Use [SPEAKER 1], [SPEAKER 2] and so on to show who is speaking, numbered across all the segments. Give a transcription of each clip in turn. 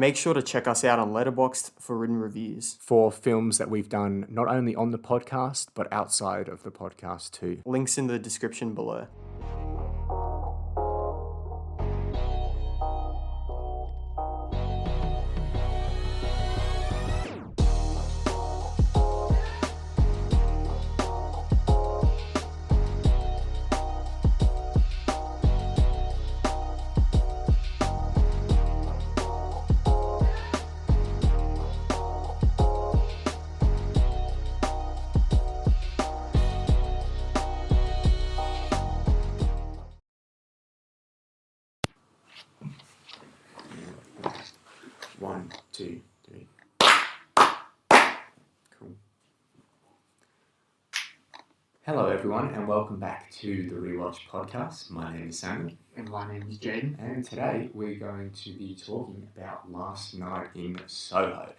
[SPEAKER 1] Make sure to check us out on Letterboxd for written reviews.
[SPEAKER 2] for films that we've done not only on the podcast, but outside of the podcast too.
[SPEAKER 1] Links in the description below.
[SPEAKER 2] One, two, three. Cool. Hello, everyone, and welcome back to the Rewatch podcast. My name is Samuel.
[SPEAKER 3] And my name is Jayden.
[SPEAKER 2] And today we're going to be talking about Last Night in Soho.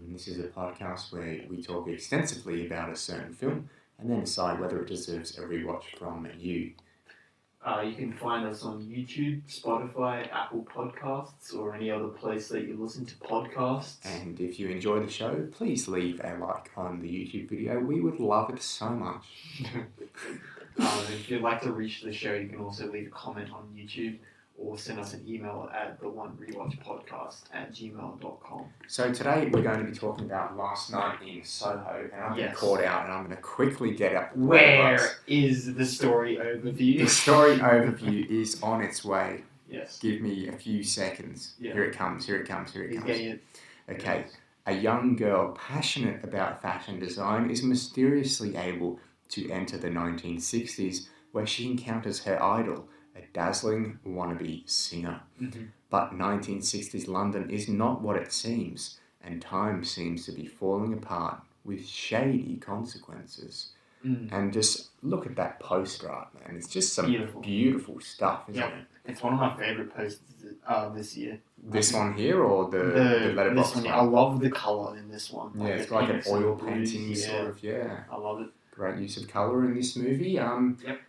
[SPEAKER 2] This is a podcast where we talk extensively about a certain film and then decide whether it deserves a rewatch from you.
[SPEAKER 3] You can find us on YouTube, Spotify, Apple Podcasts, or any other place that you listen to podcasts.
[SPEAKER 2] And if you enjoy the show, please leave a like on the YouTube video. We would love it so much.
[SPEAKER 3] If you'd like to reach the show, you can also leave a comment on YouTube or send us an email at theonerewatchpodcast@gmail.com.
[SPEAKER 2] So today we're going to be talking about Last Night in Soho, and I've been
[SPEAKER 3] Yes.
[SPEAKER 2] caught out, and I'm going to quickly get up.
[SPEAKER 3] Where is the story overview?
[SPEAKER 2] The story overview is on its way.
[SPEAKER 3] Yes.
[SPEAKER 2] Give me a few seconds.
[SPEAKER 3] Yeah.
[SPEAKER 2] Here it comes, here it comes, here it
[SPEAKER 3] He's
[SPEAKER 2] comes.
[SPEAKER 3] getting it.
[SPEAKER 2] Okay. A young girl passionate about fashion design is mysteriously able to enter the 1960s, where she encounters her idol, a dazzling wannabe singer. But 1960s London is not what it seems, and time seems to be falling apart with shady consequences. And just look at that poster art, man. It's just some beautiful stuff, isn't it?
[SPEAKER 3] It's one of my favourite posters this year.
[SPEAKER 2] This one here or the letterbox
[SPEAKER 3] this one?
[SPEAKER 2] one?
[SPEAKER 3] I love the colour in this one.
[SPEAKER 2] Yeah, it's like an oil painting sort of, yeah.
[SPEAKER 3] I love it.
[SPEAKER 2] Great use of colour in this movie.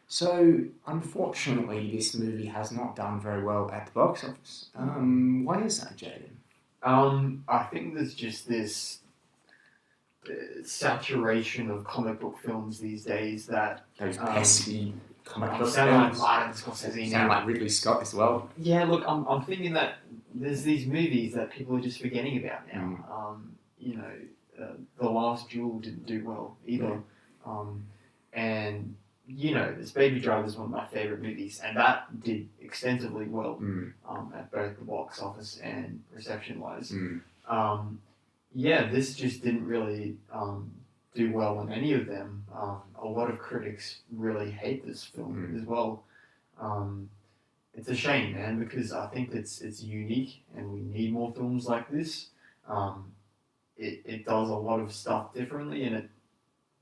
[SPEAKER 2] So, unfortunately, this movie has not done very well at the box office. Why is that, Jayden?
[SPEAKER 3] I think there's just this saturation of comic book films these days that...
[SPEAKER 2] Those pesky comic book
[SPEAKER 3] sound like
[SPEAKER 2] films.
[SPEAKER 3] Martin Scorsese
[SPEAKER 2] Sound
[SPEAKER 3] now.
[SPEAKER 2] like Ridley Scott as well.
[SPEAKER 3] Yeah, look, I'm thinking that there's these movies that people are just forgetting about now. The Last Duel didn't do well either. And, this Baby Driver is one of my favourite movies, and that did extensively well at both the box office and reception-wise. This just didn't really do well on any of them. A lot of critics really hate this film as well. It's a shame, man, because I think it's unique, and we need more films like this. It does a lot of stuff differently, and it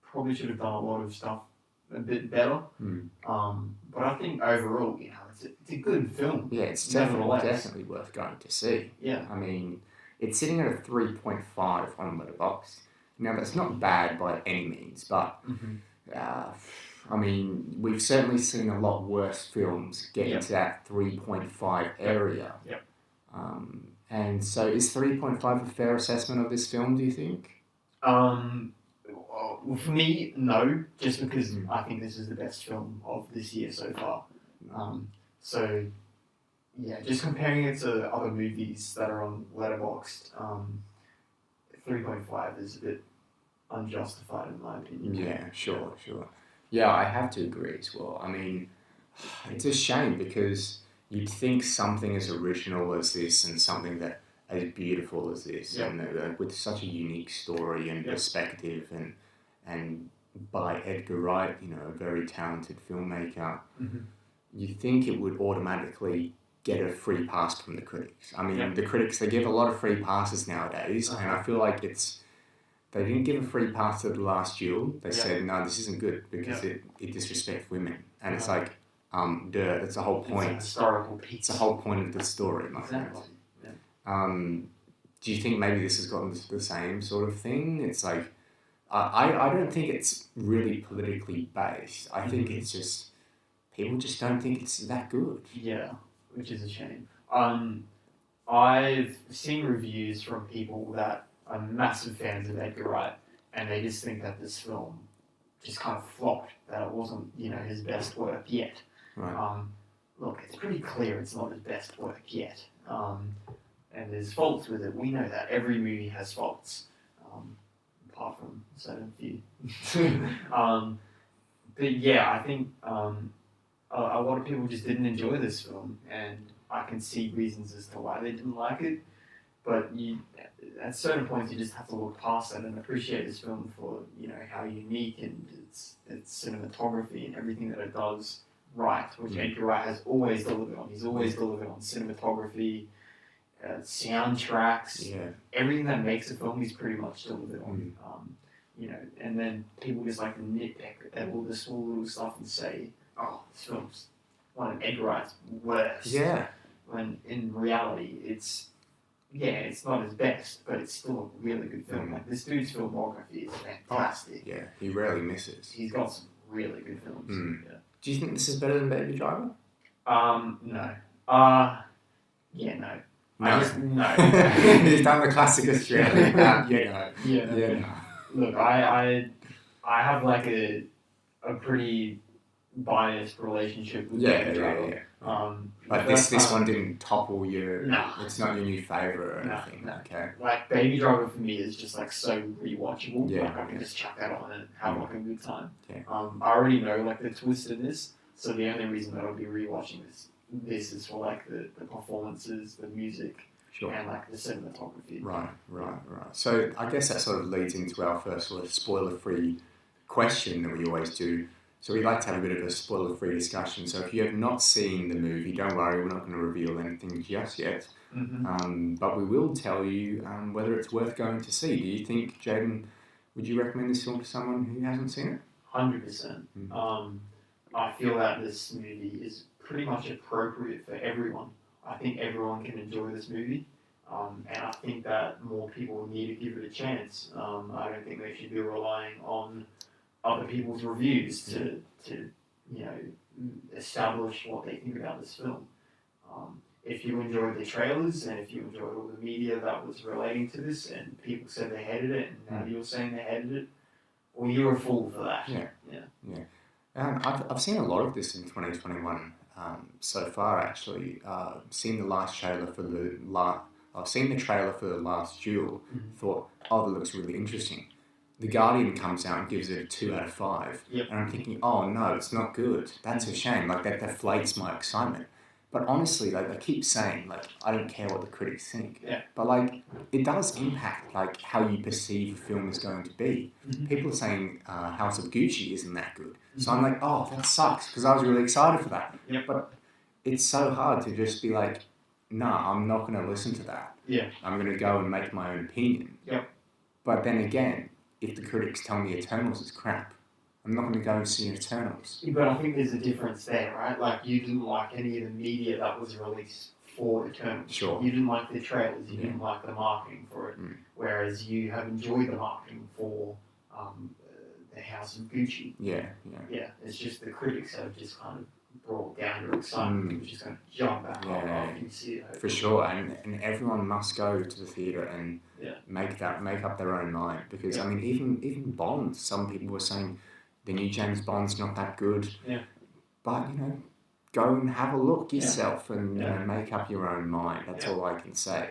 [SPEAKER 3] probably should have done a lot of stuff a bit better. But I think overall, it's a good film.
[SPEAKER 2] Yeah, it's definitely worth going to see.
[SPEAKER 3] Yeah.
[SPEAKER 2] I mean, it's sitting at a 3.5 on Letterboxd. Now, that's not bad by any means, but, I mean, we've certainly seen a lot worse films get into that 3.5 area.
[SPEAKER 3] Yep.
[SPEAKER 2] And so is 3.5 a fair assessment of this film, do you think?
[SPEAKER 3] Well, for me, no, just because I think this is the best film of this year so far. Just comparing it to other movies that are on Letterboxd, 3.5 is a bit unjustified in my opinion.
[SPEAKER 2] Yeah, sure. Yeah, I have to agree as well. I mean, it's a shame because you'd think something as original as this and something that as beautiful as this, and with such a unique story and perspective, and by Edgar Wright, a very talented filmmaker, you'd think it would automatically get a free pass from the critics. I mean, the critics, they give a lot of free passes nowadays, and I feel like they didn't give a free pass to The Last Duel. They said, no, this isn't good because it disrespects women. And it's like, that's the whole point.
[SPEAKER 3] It's a historical piece.
[SPEAKER 2] It's the whole point of the story, my friend. Do you think maybe this has gotten the same sort of thing? It's like, I don't think it's really politically based. I think it's just, people just don't think it's that good.
[SPEAKER 3] Yeah, which is a shame. I've seen reviews from people that are massive fans of Edgar Wright, and they just think that this film just kind of flopped, that it wasn't, his best work yet.
[SPEAKER 2] Right.
[SPEAKER 3] Look, it's pretty clear it's not his best work yet. And there's faults with it. We know that. Every movie has faults, apart from certain few. But yeah, I think a lot of people just didn't enjoy this film, and I can see reasons as to why they didn't like it. But at certain points, you just have to look past that and appreciate this film for how unique and its cinematography and everything that it does right, which Edgar Wright has always delivered on. He's always delivered on cinematography, soundtracks, everything that makes a film. He's pretty much delivered on. And then people just like to nitpick at all the small little stuff and say, "Oh, this film's one of Edgar Wright's worst."
[SPEAKER 2] Yeah.
[SPEAKER 3] When in reality, it's not his best, but it's still a really good film. Like, this dude's filmography is fantastic.
[SPEAKER 2] Yeah, he rarely misses.
[SPEAKER 3] He's got some really good films. Yeah.
[SPEAKER 2] Do you think this is better than Baby Driver?
[SPEAKER 3] No.
[SPEAKER 2] No.
[SPEAKER 3] No.
[SPEAKER 2] No.
[SPEAKER 3] No.
[SPEAKER 2] He's done the classic Australian. No.
[SPEAKER 3] Look, I have like a pretty biased relationship with Baby Driver.
[SPEAKER 2] Like this one didn't topple your.
[SPEAKER 3] No.
[SPEAKER 2] It's not your new favorite or anything.
[SPEAKER 3] No.
[SPEAKER 2] Okay.
[SPEAKER 3] Like, Baby Driver for me is just like so rewatchable.
[SPEAKER 2] Yeah.
[SPEAKER 3] Like, I can just chuck that on and have like a good time.
[SPEAKER 2] Yeah.
[SPEAKER 3] I already know like the twist in this, so the only reason that I'll be rewatching this is for like the performances, the music,
[SPEAKER 2] Sure.
[SPEAKER 3] and like the cinematography.
[SPEAKER 2] Right. So I guess that sort of leads into our first sort of spoiler-free question that we always do. So we like to have a bit of a spoiler-free discussion. So if you have not seen the movie, don't worry, we're not going to reveal anything just yet. But we will tell you whether it's worth going to see. Do you think, Jayden, would you recommend this film to someone who hasn't seen it?
[SPEAKER 3] 100%. I feel that this movie is pretty much appropriate for everyone. I think everyone can enjoy this movie, and I think that more people need to give it a chance. I don't think they should be relying on other people's reviews to establish what they think about this film. If you enjoyed the trailers and if you enjoyed all the media that was relating to this, and people said they hated it, and now you're saying they hated it, well, you're a fool for that.
[SPEAKER 2] Yeah. I've seen a lot of this in 2021 so far. Actually, seen the last trailer for I've seen the trailer for The Last Duel. Thought, that looks really interesting. The Guardian comes out and gives it a 2 out of 5, and I'm thinking, oh no, it's not good. That's a shame. Like, that deflates my excitement. But honestly, like, I keep saying, like, I don't care what the critics think. But like, it does impact like how you perceive a film is going to be. People are saying House of Gucci isn't that good, so I'm like, oh, that sucks, because I was really excited for that. But it's so hard to just be like, nah, I'm not going to listen to that. I'm going to go and make my own opinion. But then again, if the critics tell me Eternals is crap, I'm not going to go and see Eternals.
[SPEAKER 3] But I think there's a difference there, right? Like, you didn't like any of the media that was released for Eternals.
[SPEAKER 2] Sure.
[SPEAKER 3] You didn't like the trailers. You didn't like the marketing for it. Whereas you have enjoyed the marketing for the House of Gucci. Yeah, it's just the critics have just kind of brought down your excitement. You're just going to jump back up after you see it.
[SPEAKER 2] For sure, and everyone must go to the theatre and make up their own mind. Because I mean, even Bond, some people were saying the new James Bond's not that good. But go and have a look yourself and make up your own mind. That's all I can say.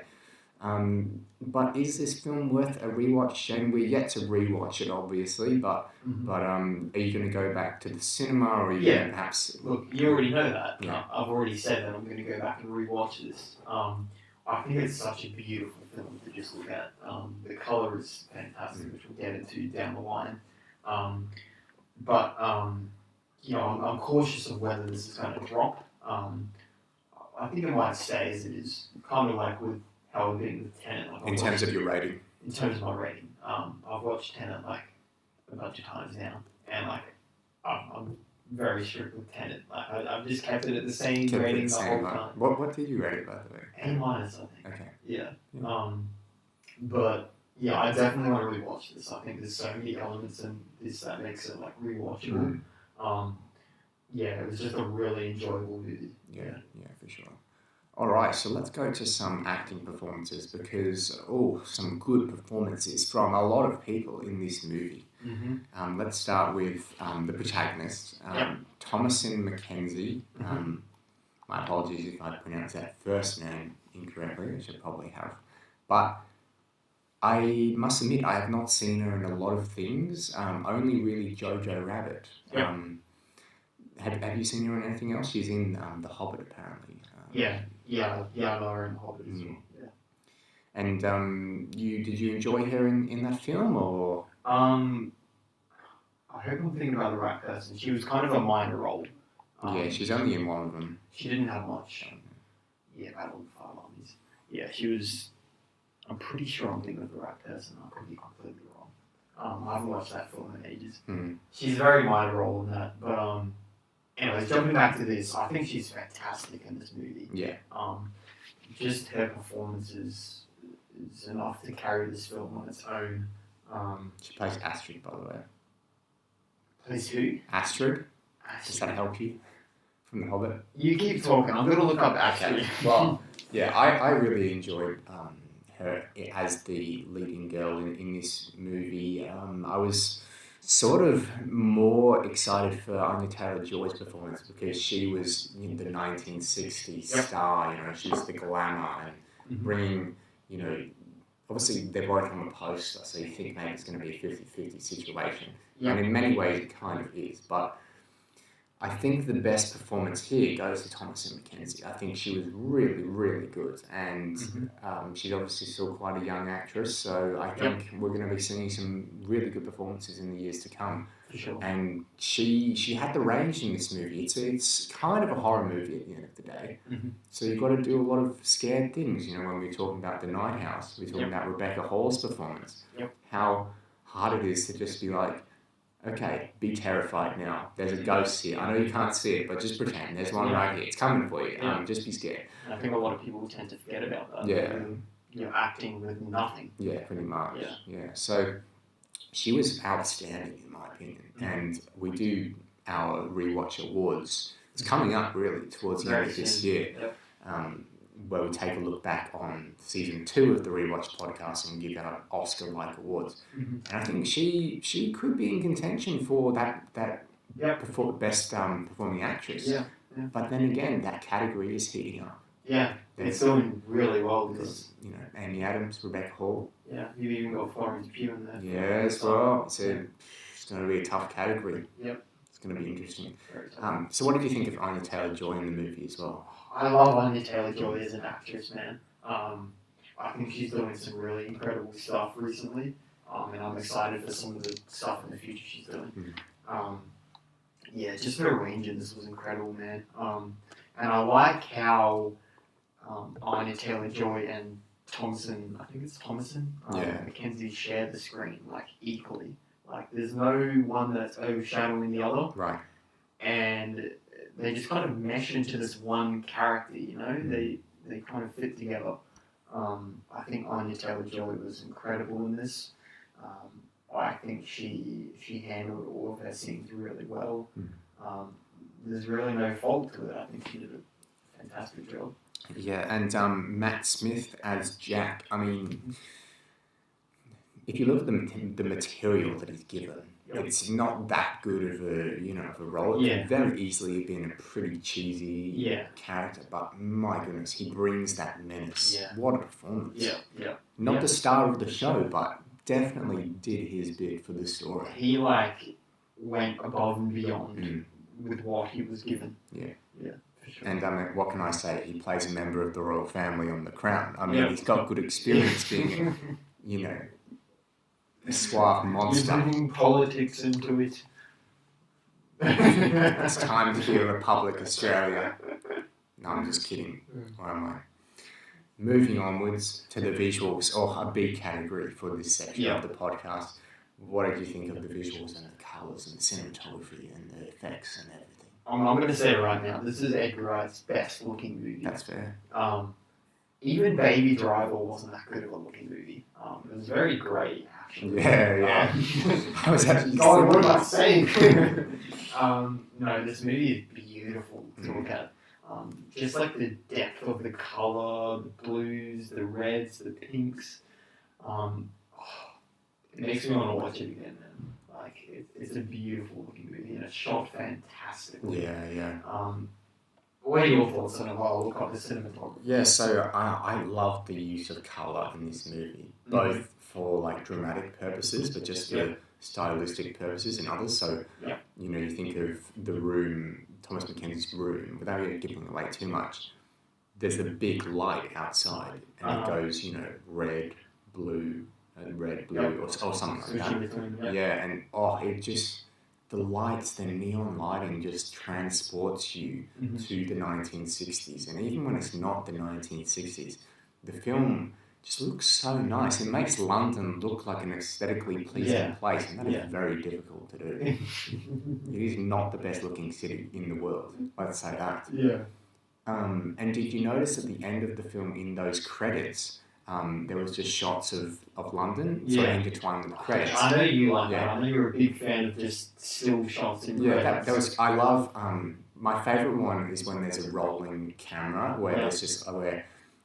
[SPEAKER 2] But is this film worth a rewatch? And we're yet to rewatch it, obviously. But are you going to go back to the cinema, or are you going to perhaps?
[SPEAKER 3] Look, you already know that. I've already said that I'm going to go back and rewatch this. I think it's such a beautiful film to just look at. The color is fantastic, which we'll get into down the line. But I'm cautious of whether this is going to drop. I think it might stay as it is, kind of like with how I've been with Tenet. Like,
[SPEAKER 2] in terms of your rating?
[SPEAKER 3] In terms of my rating. I've watched Tenet like a bunch of times now, and like I'm very strict with Tenet. Like, I've just kept it at the same rating the whole time.
[SPEAKER 2] What did you rate it, by the way?
[SPEAKER 3] A-, I think.
[SPEAKER 2] Okay.
[SPEAKER 3] Yeah. But yeah, I definitely want to rewatch this. I think there's so many elements in this that makes it like rewatchable. It was just a really enjoyable movie.
[SPEAKER 2] Yeah, for sure. Alright, so let's go to some acting performances because, some good performances from a lot of people in this movie. Let's start with the protagonist, Thomasin McKenzie. My apologies if I pronounced that first name incorrectly, I should probably have. But I must admit, I have not seen her in a lot of things, only really Jojo Rabbit. Have you seen her in anything else? She's in The Hobbit, apparently.
[SPEAKER 3] I know her in The Hobbit as well. Yeah.
[SPEAKER 2] And did you enjoy her in that film, or?
[SPEAKER 3] I hope I'm thinking about the right person. She was kind of a minor role.
[SPEAKER 2] She's only in one of them.
[SPEAKER 3] She didn't have much. Battle of the Five Armies. Yeah, she was. I'm pretty sure I'm thinking of the right person. I could be completely wrong. I haven't watched that film in ages. She's a very minor role in that, but anyways, jumping back to this, I think she's fantastic in this movie.
[SPEAKER 2] Yeah.
[SPEAKER 3] Just her performance is enough to carry this film on its own.
[SPEAKER 2] She plays Astrid, by the way.
[SPEAKER 3] Plays who?
[SPEAKER 2] Astrid. Does that help you? From The Hobbit?
[SPEAKER 3] You keep talking. I'm going to look up Astrid.
[SPEAKER 2] Well, yeah, I really enjoyed her as the leading girl in this movie. I was sort of more excited for Anya Taylor-Joy's performance because she was the 1960s star. You know, she's the glamour and bringing, obviously they're both on the poster, so you think maybe it's going to be a 50-50 situation. And in many ways it kind of is, but I think the best performance here goes to Thomasin McKenzie. I think she was really, really good, and she's obviously still quite a young actress, so I think we're going to be seeing some really good performances in the years to come.
[SPEAKER 3] For sure.
[SPEAKER 2] And she had the range in this movie. It's kind of a horror movie at the end of the day, so you've got to do a lot of scared things. When we're talking about The Night House, we're talking about Rebecca Hall's performance, how hard it is to just be like, okay, be terrified now. There's a ghost here. I know you can't see it, but just pretend. There's one right here. It's coming for you. Just be scared.
[SPEAKER 3] And I think a lot of people tend to forget about that.
[SPEAKER 2] Yeah.
[SPEAKER 3] Acting with nothing.
[SPEAKER 2] Yeah, pretty much. Yeah. So she was outstanding in my opinion. And we do our Rewatch Awards. It's coming up really towards the end of this year. Where we take a look back on season 2 of the Rewatch podcast and give out Oscar-like awards. And I think she could be in contention for that best performing actress. But then again, that category is heating up.
[SPEAKER 3] It's doing really well because
[SPEAKER 2] Amy Adams, Rebecca Hall.
[SPEAKER 3] You've even got Florence Pugh in there.
[SPEAKER 2] Yeah, as well. So it's going to be a tough category. It's going to be interesting. So what did you think of Anya Taylor-Joy in the movie as well?
[SPEAKER 3] I love Anya Taylor-Joy as an actress, man. I think she's doing some really incredible stuff recently, and I'm excited for some of the stuff in the future she's doing. Just her range in this was incredible, man. And I like how Anya Taylor-Joy and Thomasin, I think it's Thomasin, McKenzie share the screen equally. There's no one that's overshadowing the other.
[SPEAKER 2] Right.
[SPEAKER 3] And they just kind of mesh into this one character, They kind of fit together. I think Anya Taylor-Joy was incredible in this. I think she handled all of her scenes really well. There's really no fault to it. I think she did a fantastic job.
[SPEAKER 2] Yeah, and Matt Smith as Jack. I mean, if you look at the material that he's given, it's not that good of a role. It could very easily have been a pretty cheesy character, but my goodness, he brings that menace. What a performance! Not the star of the show, but definitely did his bit for the story.
[SPEAKER 3] He went above and beyond with what he was given. For sure.
[SPEAKER 2] And what can I say? He plays a member of the royal family on The Crown. I mean, he's got good experience being, a suave monster.
[SPEAKER 3] You're bringing politics into it.
[SPEAKER 2] It's time to be a Republic Australia. No, I'm just kidding. Where am I? Moving onwards to the visuals, or a big category for this section of the podcast. What did you think of the visuals and the colours and the cinematography and the effects and everything?
[SPEAKER 3] I'm going to say it right now. This is Edgar Wright's best looking movie.
[SPEAKER 2] That's fair.
[SPEAKER 3] Even Baby Driver wasn't that good of a looking movie. It was very grey, actually.
[SPEAKER 2] I was actually
[SPEAKER 3] God, what am I saying? No, this movie is beautiful to look at. just like the depth of the color, the blues, the reds, the pinks. It makes me want to watch it again, man. Like, it's a beautiful looking movie and it's shot fantastically.
[SPEAKER 2] Yeah.
[SPEAKER 3] What are your thoughts on it while I look up the cinematography?
[SPEAKER 2] Yeah, so I love the use of colour in this movie, both for like dramatic purposes, but just for stylistic purposes in others. So, you think of the room, Thomas Mackenzie's room, without giving away too much. There's a big light outside, and it goes, red, blue, or something like that. Yeah, and it just, the lights, the neon lighting just transports you to the 1960s. And even when it's not the 1960s, the film just looks so nice. It makes London look like an aesthetically pleasing place, and that is very difficult to do. It is not the best looking city in the world, let's say that.
[SPEAKER 3] Yeah.
[SPEAKER 2] And did you notice at the end of the film, in those credits, there was just shots of London sort of intertwined with the credits.
[SPEAKER 3] I know you like that. I know you're a big fan of just still shots in credits.
[SPEAKER 2] That was, I love, my favourite one is when there's a rolling camera, where there's just,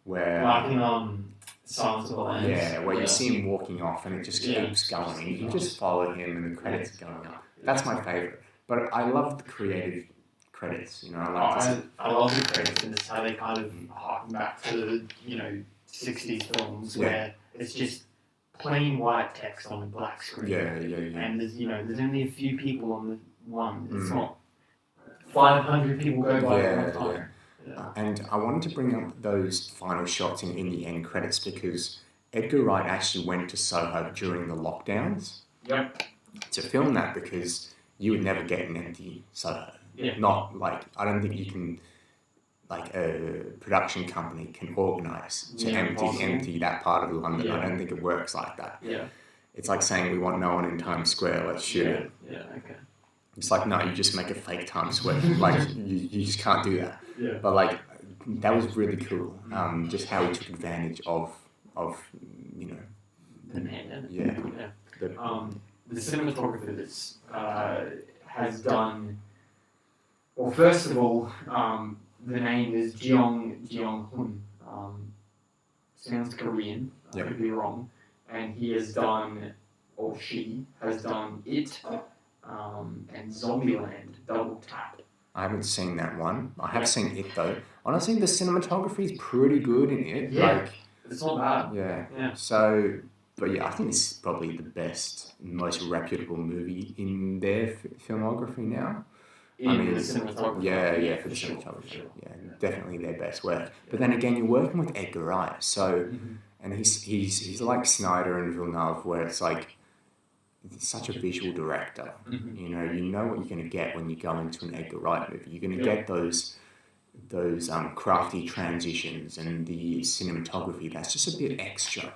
[SPEAKER 2] where
[SPEAKER 3] like in Silence of the Lambs.
[SPEAKER 2] Yeah, where you see him walking off and it just keeps going, and you just follow him and the credits are going up. That's my favourite. But I love the creative credits,
[SPEAKER 3] I love the credits, and it's how they kind of harken back to, 60s films where it's just plain white text on a black screen.
[SPEAKER 2] Yeah.
[SPEAKER 3] And there's only a few people on the one. It's not 500 people go by at one time. Yeah.
[SPEAKER 2] And I wanted to bring up those final shots in the end credits because Edgar Wright actually went to Soho during the lockdowns to film that, because you would never get an empty Soho.
[SPEAKER 3] Yeah.
[SPEAKER 2] Not like, I don't think you can, like a production company can organise to empty that part of London. I don't think it works like that.
[SPEAKER 3] Yeah.
[SPEAKER 2] It's like saying we want no one in Times Square, let's shoot it.
[SPEAKER 3] Yeah, okay.
[SPEAKER 2] It's like, no, you just make a fake Times Square. Like, you just can't do that.
[SPEAKER 3] Yeah.
[SPEAKER 2] But like, that was really cool. Just how he took advantage of
[SPEAKER 3] the pandemic.
[SPEAKER 2] Yeah.
[SPEAKER 3] The cinematographer has done. Well, first of all, the name is Jeong-hun. Sounds Korean. I could be wrong. And he has done, or she has done It and Zombieland Double Tap.
[SPEAKER 2] I haven't seen that one. I have seen It though. Honestly, the cinematography is pretty good in It.
[SPEAKER 3] Yeah, it's not bad.
[SPEAKER 2] Yeah. So, but I think this is probably the best, most reputable movie in their filmography now.
[SPEAKER 3] The cinematography.
[SPEAKER 2] Yeah, for the cinematography. Sure. Yeah, definitely their best work. But then again, you're working with Edgar Wright, so, and he's like Snyder and Villeneuve, where it's like, he's such a visual director. You know what you're going to get when you go into an Edgar Wright movie. You're going to get those crafty transitions and the cinematography that's just a bit extra.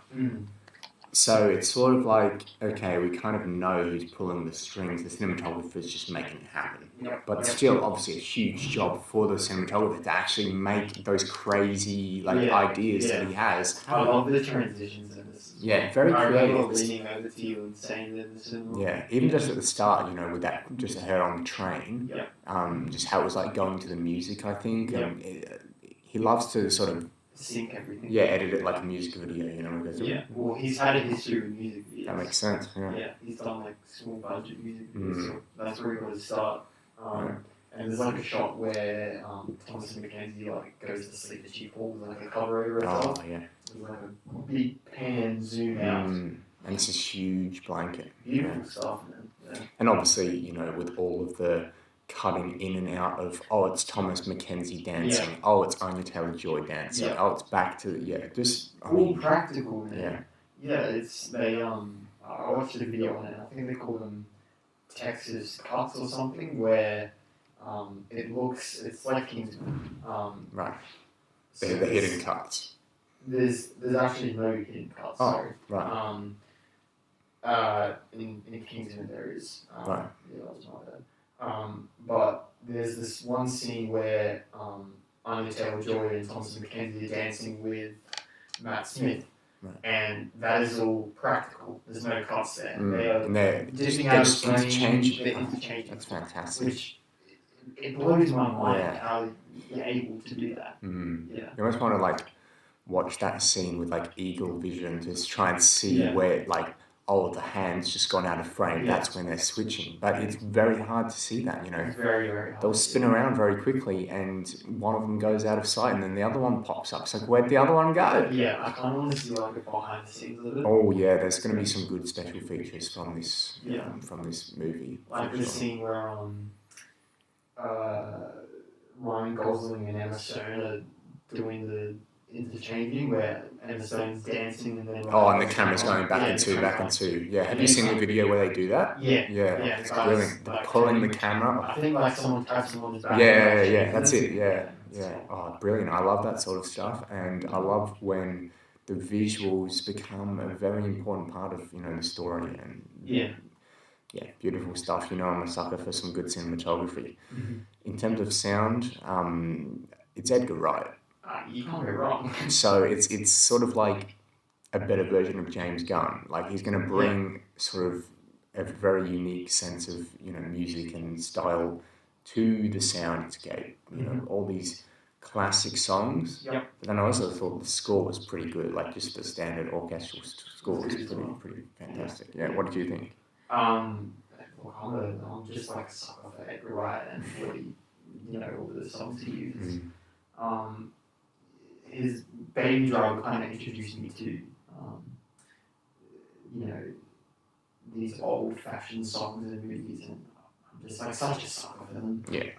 [SPEAKER 2] So it's sort of like, okay, we kind of know who's pulling the strings. The cinematographer's just making it happen. But still, obviously, a huge job for the cinematographer to actually make those crazy ideas that he has.
[SPEAKER 3] I love the transitions in this.
[SPEAKER 2] Yeah, very creative.
[SPEAKER 3] I remember leaning over to you and saying that in the cinema.
[SPEAKER 2] Yeah, even just at the start, with that, just her on the train. Just how it was like going to the music, I think. He loves to sort of
[SPEAKER 3] sync everything.
[SPEAKER 2] Yeah, edit it like a music video,
[SPEAKER 3] Well, he's had a history with music videos.
[SPEAKER 2] That makes sense,
[SPEAKER 3] Yeah, he's done like small budget music videos, so that's where he got to start. And there's like a shot where Thomas Mackenzie goes to sleep and she pulls like a cover over herself.
[SPEAKER 2] Oh, yeah.
[SPEAKER 3] There's like a big pan zoom out.
[SPEAKER 2] And it's this huge blanket.
[SPEAKER 3] Beautiful stuff, man. Yeah.
[SPEAKER 2] And obviously, with all of the cutting in and out of, it's Thomas Mackenzie dancing, it's Anya Taylor-Joy dancing, it's back to, just...
[SPEAKER 3] all practical, man.
[SPEAKER 2] Yeah.
[SPEAKER 3] It's, I watched a video on it, I think they call them Texas cuts or something, where it's like Kingsman.
[SPEAKER 2] Right. They're the hidden cuts.
[SPEAKER 3] There's actually no hidden cuts, sorry.
[SPEAKER 2] Right.
[SPEAKER 3] In Kingsman there is.
[SPEAKER 2] Right.
[SPEAKER 3] Yeah, that was my bad. But there's this one scene where Anya Taylor-Joy and Thomas Mackenzie are dancing with Matt Smith, and that is all practical. There's no cuts there.
[SPEAKER 2] They're
[SPEAKER 3] dipping out of frame.
[SPEAKER 2] interchangeable.
[SPEAKER 3] They're interchangeable.
[SPEAKER 2] That's fantastic.
[SPEAKER 3] Which it blows my mind
[SPEAKER 2] Yeah.
[SPEAKER 3] how you're able to do that. Yeah.
[SPEAKER 2] You almost want to like watch that scene with like eagle vision, just try and see
[SPEAKER 3] Yeah.
[SPEAKER 2] where like, oh, the hand's just gone out of frame.
[SPEAKER 3] Yeah.
[SPEAKER 2] That's when they're switching. But it's very hard to see that, you know.
[SPEAKER 3] It's very, very hard.
[SPEAKER 2] They'll spin around very quickly, and one of them goes out of sight, and then the other one pops up. It's like, where'd the other one go?
[SPEAKER 3] Yeah, I kind of want to see like the behind the scenes of it.
[SPEAKER 2] Oh yeah, there's going to be some good special features from this
[SPEAKER 3] Yeah.
[SPEAKER 2] from this movie.
[SPEAKER 3] Like
[SPEAKER 2] for
[SPEAKER 3] the
[SPEAKER 2] sure.
[SPEAKER 3] scene where Ryan Gosling and Emma Stone are doing the interchanging, where Emma Stone's dancing and then
[SPEAKER 2] Oh, and the camera's going back
[SPEAKER 3] Yeah,
[SPEAKER 2] and two,
[SPEAKER 3] the
[SPEAKER 2] back and two. Yeah, have you seen the video where they do that?
[SPEAKER 3] Yeah,
[SPEAKER 2] Yeah, it's brilliant. They're pulling the camera.
[SPEAKER 3] I think like someone taps them on his back.
[SPEAKER 2] Yeah, that's it. Yeah. Oh, brilliant. I love that sort of stuff, and I love when the visuals become a very important part of, you know, the story. And
[SPEAKER 3] Yeah.
[SPEAKER 2] Beautiful stuff. You know, I'm a sucker for some good cinematography.
[SPEAKER 3] Mm-hmm.
[SPEAKER 2] In terms of sound, it's Edgar Wright.
[SPEAKER 3] You can't go wrong.
[SPEAKER 2] So it's sort of like a better version of James Gunn. Like, he's going to bring sort of a very unique sense of, you know, music and style to the soundscape. You know, all these classic songs.
[SPEAKER 3] Yep.
[SPEAKER 2] But then I also thought the score was pretty good. Like, just the standard orchestral score was pretty fantastic. Yeah. What did you think?
[SPEAKER 3] I'm just like a sucker for Edgar Wright and what he, you know, all the songs he uses. His Baby Driver kind of introduced me to, you know, these old-fashioned songs and movies, and I'm just like such a sucker for them.
[SPEAKER 2] Yeah.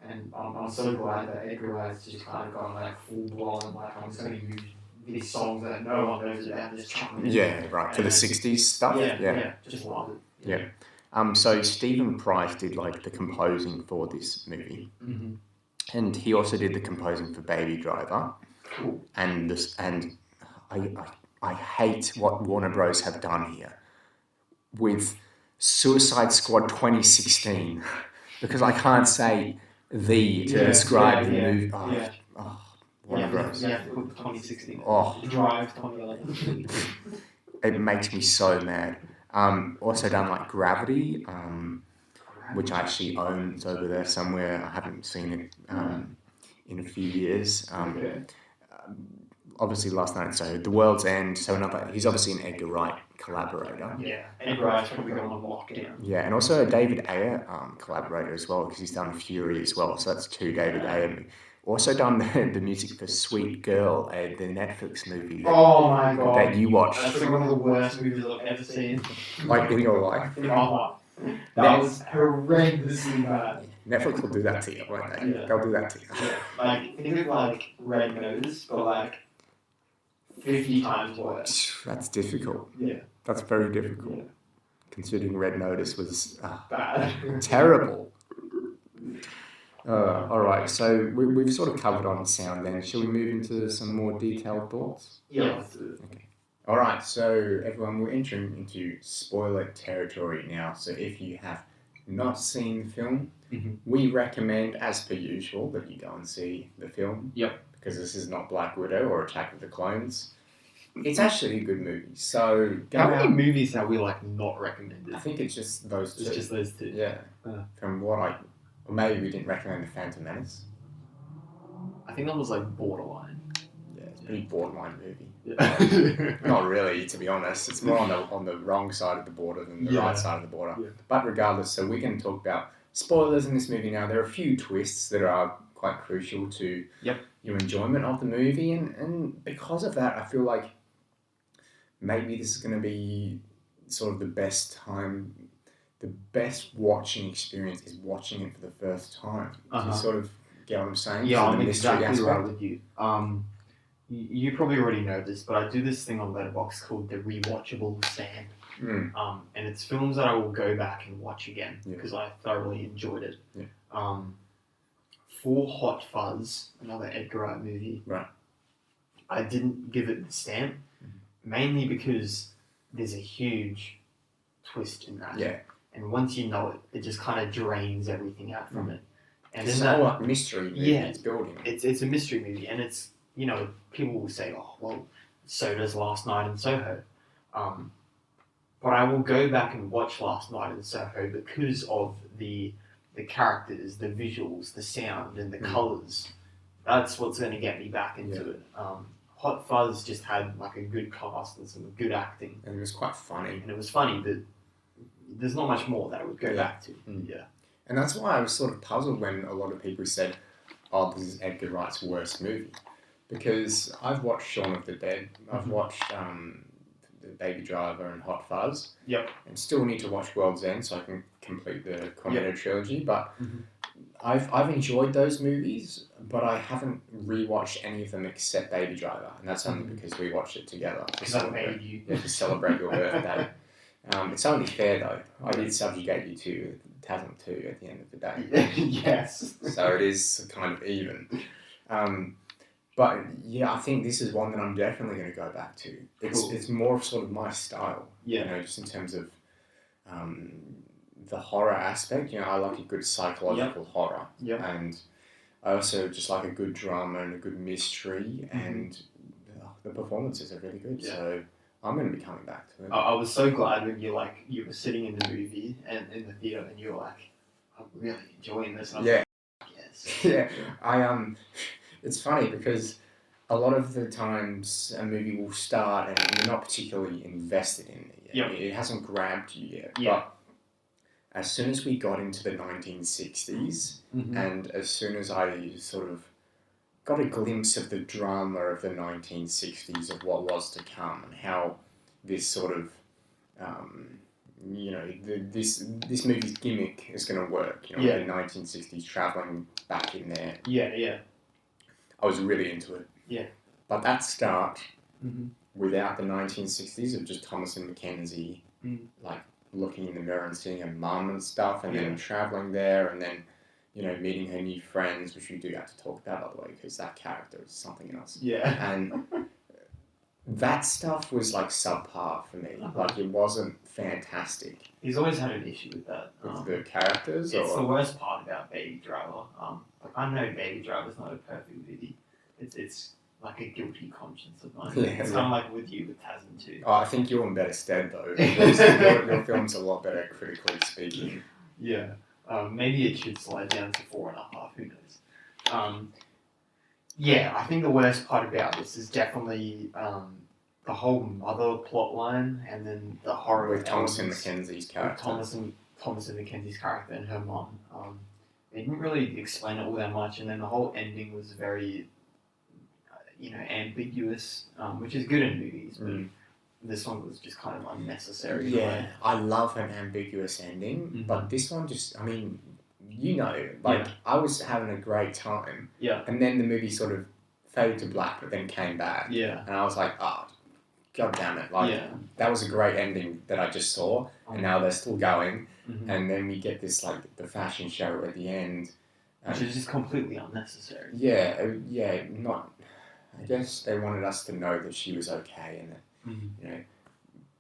[SPEAKER 3] And I'm so glad that Edgar Wright's just kind of gone like full-blown, like I'm just going to use these songs that no one knows about and just chuck them in.
[SPEAKER 2] Yeah, right. For the 60s stuff?
[SPEAKER 3] Yeah, just love it.
[SPEAKER 2] Yeah. So Stephen Price did like the composing for this movie.
[SPEAKER 3] Mm-hmm.
[SPEAKER 2] And he also did the composing for Baby Driver.
[SPEAKER 3] Cool.
[SPEAKER 2] And I hate what Warner Bros. Have done here with Suicide Squad 2016, because I can't say to describe the movie. Warner Bros.
[SPEAKER 3] Yeah, 2016.
[SPEAKER 2] Oh.
[SPEAKER 3] Drive 2011.
[SPEAKER 2] It makes me so mad. Also done like Gravity, which I actually own. It's over there somewhere. I haven't seen it in a few years. Obviously, Last Night in Soho, The World's End. So he's obviously an Edgar Wright collaborator.
[SPEAKER 3] Yeah, Edgar Wright's probably going on lockdown.
[SPEAKER 2] Yeah, and also a David Ayer collaborator as well, because he's done Fury as well. So that's two David Ayer. Also done the music for Sweet Girl, the Netflix movie.
[SPEAKER 3] Oh my god!
[SPEAKER 2] That you watched.
[SPEAKER 3] That's like one of the worst movies I've ever seen.
[SPEAKER 2] Like in your life.
[SPEAKER 3] In my life. That was horrendously bad.
[SPEAKER 2] Netflix will do that to you, won't they?
[SPEAKER 3] Yeah.
[SPEAKER 2] They'll do that to you.
[SPEAKER 3] Yeah. Like, think of like Red Notice, but like 50 times worse.
[SPEAKER 2] That's difficult.
[SPEAKER 3] Yeah.
[SPEAKER 2] That's very difficult.
[SPEAKER 3] Yeah.
[SPEAKER 2] Considering Red Notice was
[SPEAKER 3] Bad.
[SPEAKER 2] terrible. All right, so we've sort of covered on sound then. Shall we move into some more detailed thoughts?
[SPEAKER 3] Yeah, let's do it.
[SPEAKER 2] Okay. All right, so everyone, we're entering into spoiler territory now. So if you have not seen the film, we recommend, as per usual, that you go and see the film.
[SPEAKER 3] Yep.
[SPEAKER 2] Because this is not Black Widow or Attack of the Clones. It's actually a good movie. So go
[SPEAKER 3] How
[SPEAKER 2] out.
[SPEAKER 3] many movies have we like not recommended?
[SPEAKER 2] I think it's just those two.
[SPEAKER 3] It's just those two.
[SPEAKER 2] Yeah. From what or maybe we didn't recommend The Phantom Menace.
[SPEAKER 3] I think that was like borderline.
[SPEAKER 2] Yeah, it's a pretty borderline movie.
[SPEAKER 3] Yeah.
[SPEAKER 2] Not really, to be honest. It's more on the wrong side of the border than the right side of the border.
[SPEAKER 3] Yeah.
[SPEAKER 2] But regardless, so we're going to talk about spoilers in this movie now. There are a few twists that are quite crucial to your enjoyment of the movie. And because of that, I feel like maybe this is going to be sort of the best time. The best watching experience is watching it for the first time. Do you sort of get what I'm saying?
[SPEAKER 3] Yeah,
[SPEAKER 2] So
[SPEAKER 3] I'm
[SPEAKER 2] the mystery
[SPEAKER 3] exactly
[SPEAKER 2] aspect.
[SPEAKER 3] right with you. You probably already know this, but I do this thing on Letterboxd called the Rewatchable Stand. And it's films that I will go back and watch again because I thoroughly enjoyed it.
[SPEAKER 2] Yeah.
[SPEAKER 3] For Hot Fuzz, another Edgar Wright movie,
[SPEAKER 2] Right.
[SPEAKER 3] I didn't give it the stamp, mainly because there's a huge twist in that.
[SPEAKER 2] Yeah.
[SPEAKER 3] And once you know it, it just kind of drains everything out from it. And
[SPEAKER 2] It's
[SPEAKER 3] then
[SPEAKER 2] not
[SPEAKER 3] that,
[SPEAKER 2] like mystery movie
[SPEAKER 3] Yeah.
[SPEAKER 2] it's building.
[SPEAKER 3] it's a mystery movie, and it's, you know, people will say, oh, well, so does Last Night in Soho. But I will go back and watch Last Night in Soho because of the the characters, the visuals, the sound, and the colours. That's what's going to get me back into it. Hot Fuzz just had like a good cast and some good acting.
[SPEAKER 2] And it was quite funny.
[SPEAKER 3] And it was funny, but there's not much more that I would go back to. Yeah.
[SPEAKER 2] And that's why I was sort of puzzled when a lot of people said, oh, this is Edgar Wright's worst movie. Because I've watched Shaun of the Dead, I've watched The Baby Driver and Hot Fuzz.
[SPEAKER 3] Yep.
[SPEAKER 2] And still need to watch World's End so I can complete the Cornetto trilogy. But I've enjoyed those movies, but I haven't rewatched any of them except Baby Driver. And that's only because we watched it together.
[SPEAKER 3] Because I made you.
[SPEAKER 2] Yeah, to celebrate your birthday. It's only fair though. I did subjugate you to Tasm too at the end of the day.
[SPEAKER 3] Yes.
[SPEAKER 2] So it is kind of even. But yeah, I think this is one that I'm definitely going to go back to. It's more of sort of my style.
[SPEAKER 3] Yeah.
[SPEAKER 2] You know, just in terms of the horror aspect. You know, I like a good psychological horror.
[SPEAKER 3] Yep.
[SPEAKER 2] And I also just like a good drama and a good mystery, and the performances are really good. Yeah. So I'm going to be coming back to it.
[SPEAKER 3] I was so glad when you were sitting in the movie and in the theatre and you were like, I'm really enjoying this. And I was like, yes.
[SPEAKER 2] Yeah. It's funny because a lot of the times a movie will start and you're not particularly invested in it yet. Yep. It hasn't grabbed you yet.
[SPEAKER 3] Yeah.
[SPEAKER 2] But as soon as we got into the 1960s and as soon as I sort of got a glimpse of the drama of the 1960s, of what was to come, and how this sort of, this movie's gimmick is going to work. You know, the 1960s, travelling back in there.
[SPEAKER 3] Yeah.
[SPEAKER 2] I was really into it.
[SPEAKER 3] Yeah.
[SPEAKER 2] But that start, without the 1960s, of just Thomas and Mackenzie, like looking in the mirror and seeing her mum and stuff, and then travelling there, and then, you know, meeting her new friends, which we do have to talk about, by the way, because that character is something else.
[SPEAKER 3] Yeah.
[SPEAKER 2] And that stuff was like subpar for me. Like, it wasn't fantastic.
[SPEAKER 3] He's always had an issue with that.
[SPEAKER 2] With the characters?
[SPEAKER 3] It's the worst part about Baby Driver. I know Baby Driver's not a perfect movie. It's like a guilty conscience of mine. It's kind of like with you with Tasman too.
[SPEAKER 2] Oh, I think you're in better stead though. Your film's a lot better critically speaking.
[SPEAKER 3] Yeah. Maybe it should slide down to 4.5. Who knows? Yeah, I think the worst part about this is definitely the whole mother plot line, and then the horror
[SPEAKER 2] with Thomas and Mackenzie's character.
[SPEAKER 3] Thomas and Mackenzie's character and her mom. They didn't really explain it all that much, and then the whole ending was very, ambiguous, which is good in movies, but this one was just kind of unnecessary.
[SPEAKER 2] Yeah, I love an ambiguous ending, but this one just, I mean, I was having a great time.
[SPEAKER 3] Yeah.
[SPEAKER 2] And then the movie sort of faded to black, but then came back.
[SPEAKER 3] Yeah.
[SPEAKER 2] And I was like, God damn it. That was a great ending that I just saw, and now they're still going. And then we get this, the fashion show at the end.
[SPEAKER 3] Which is just completely unnecessary.
[SPEAKER 2] I guess they wanted us to know that she was okay, and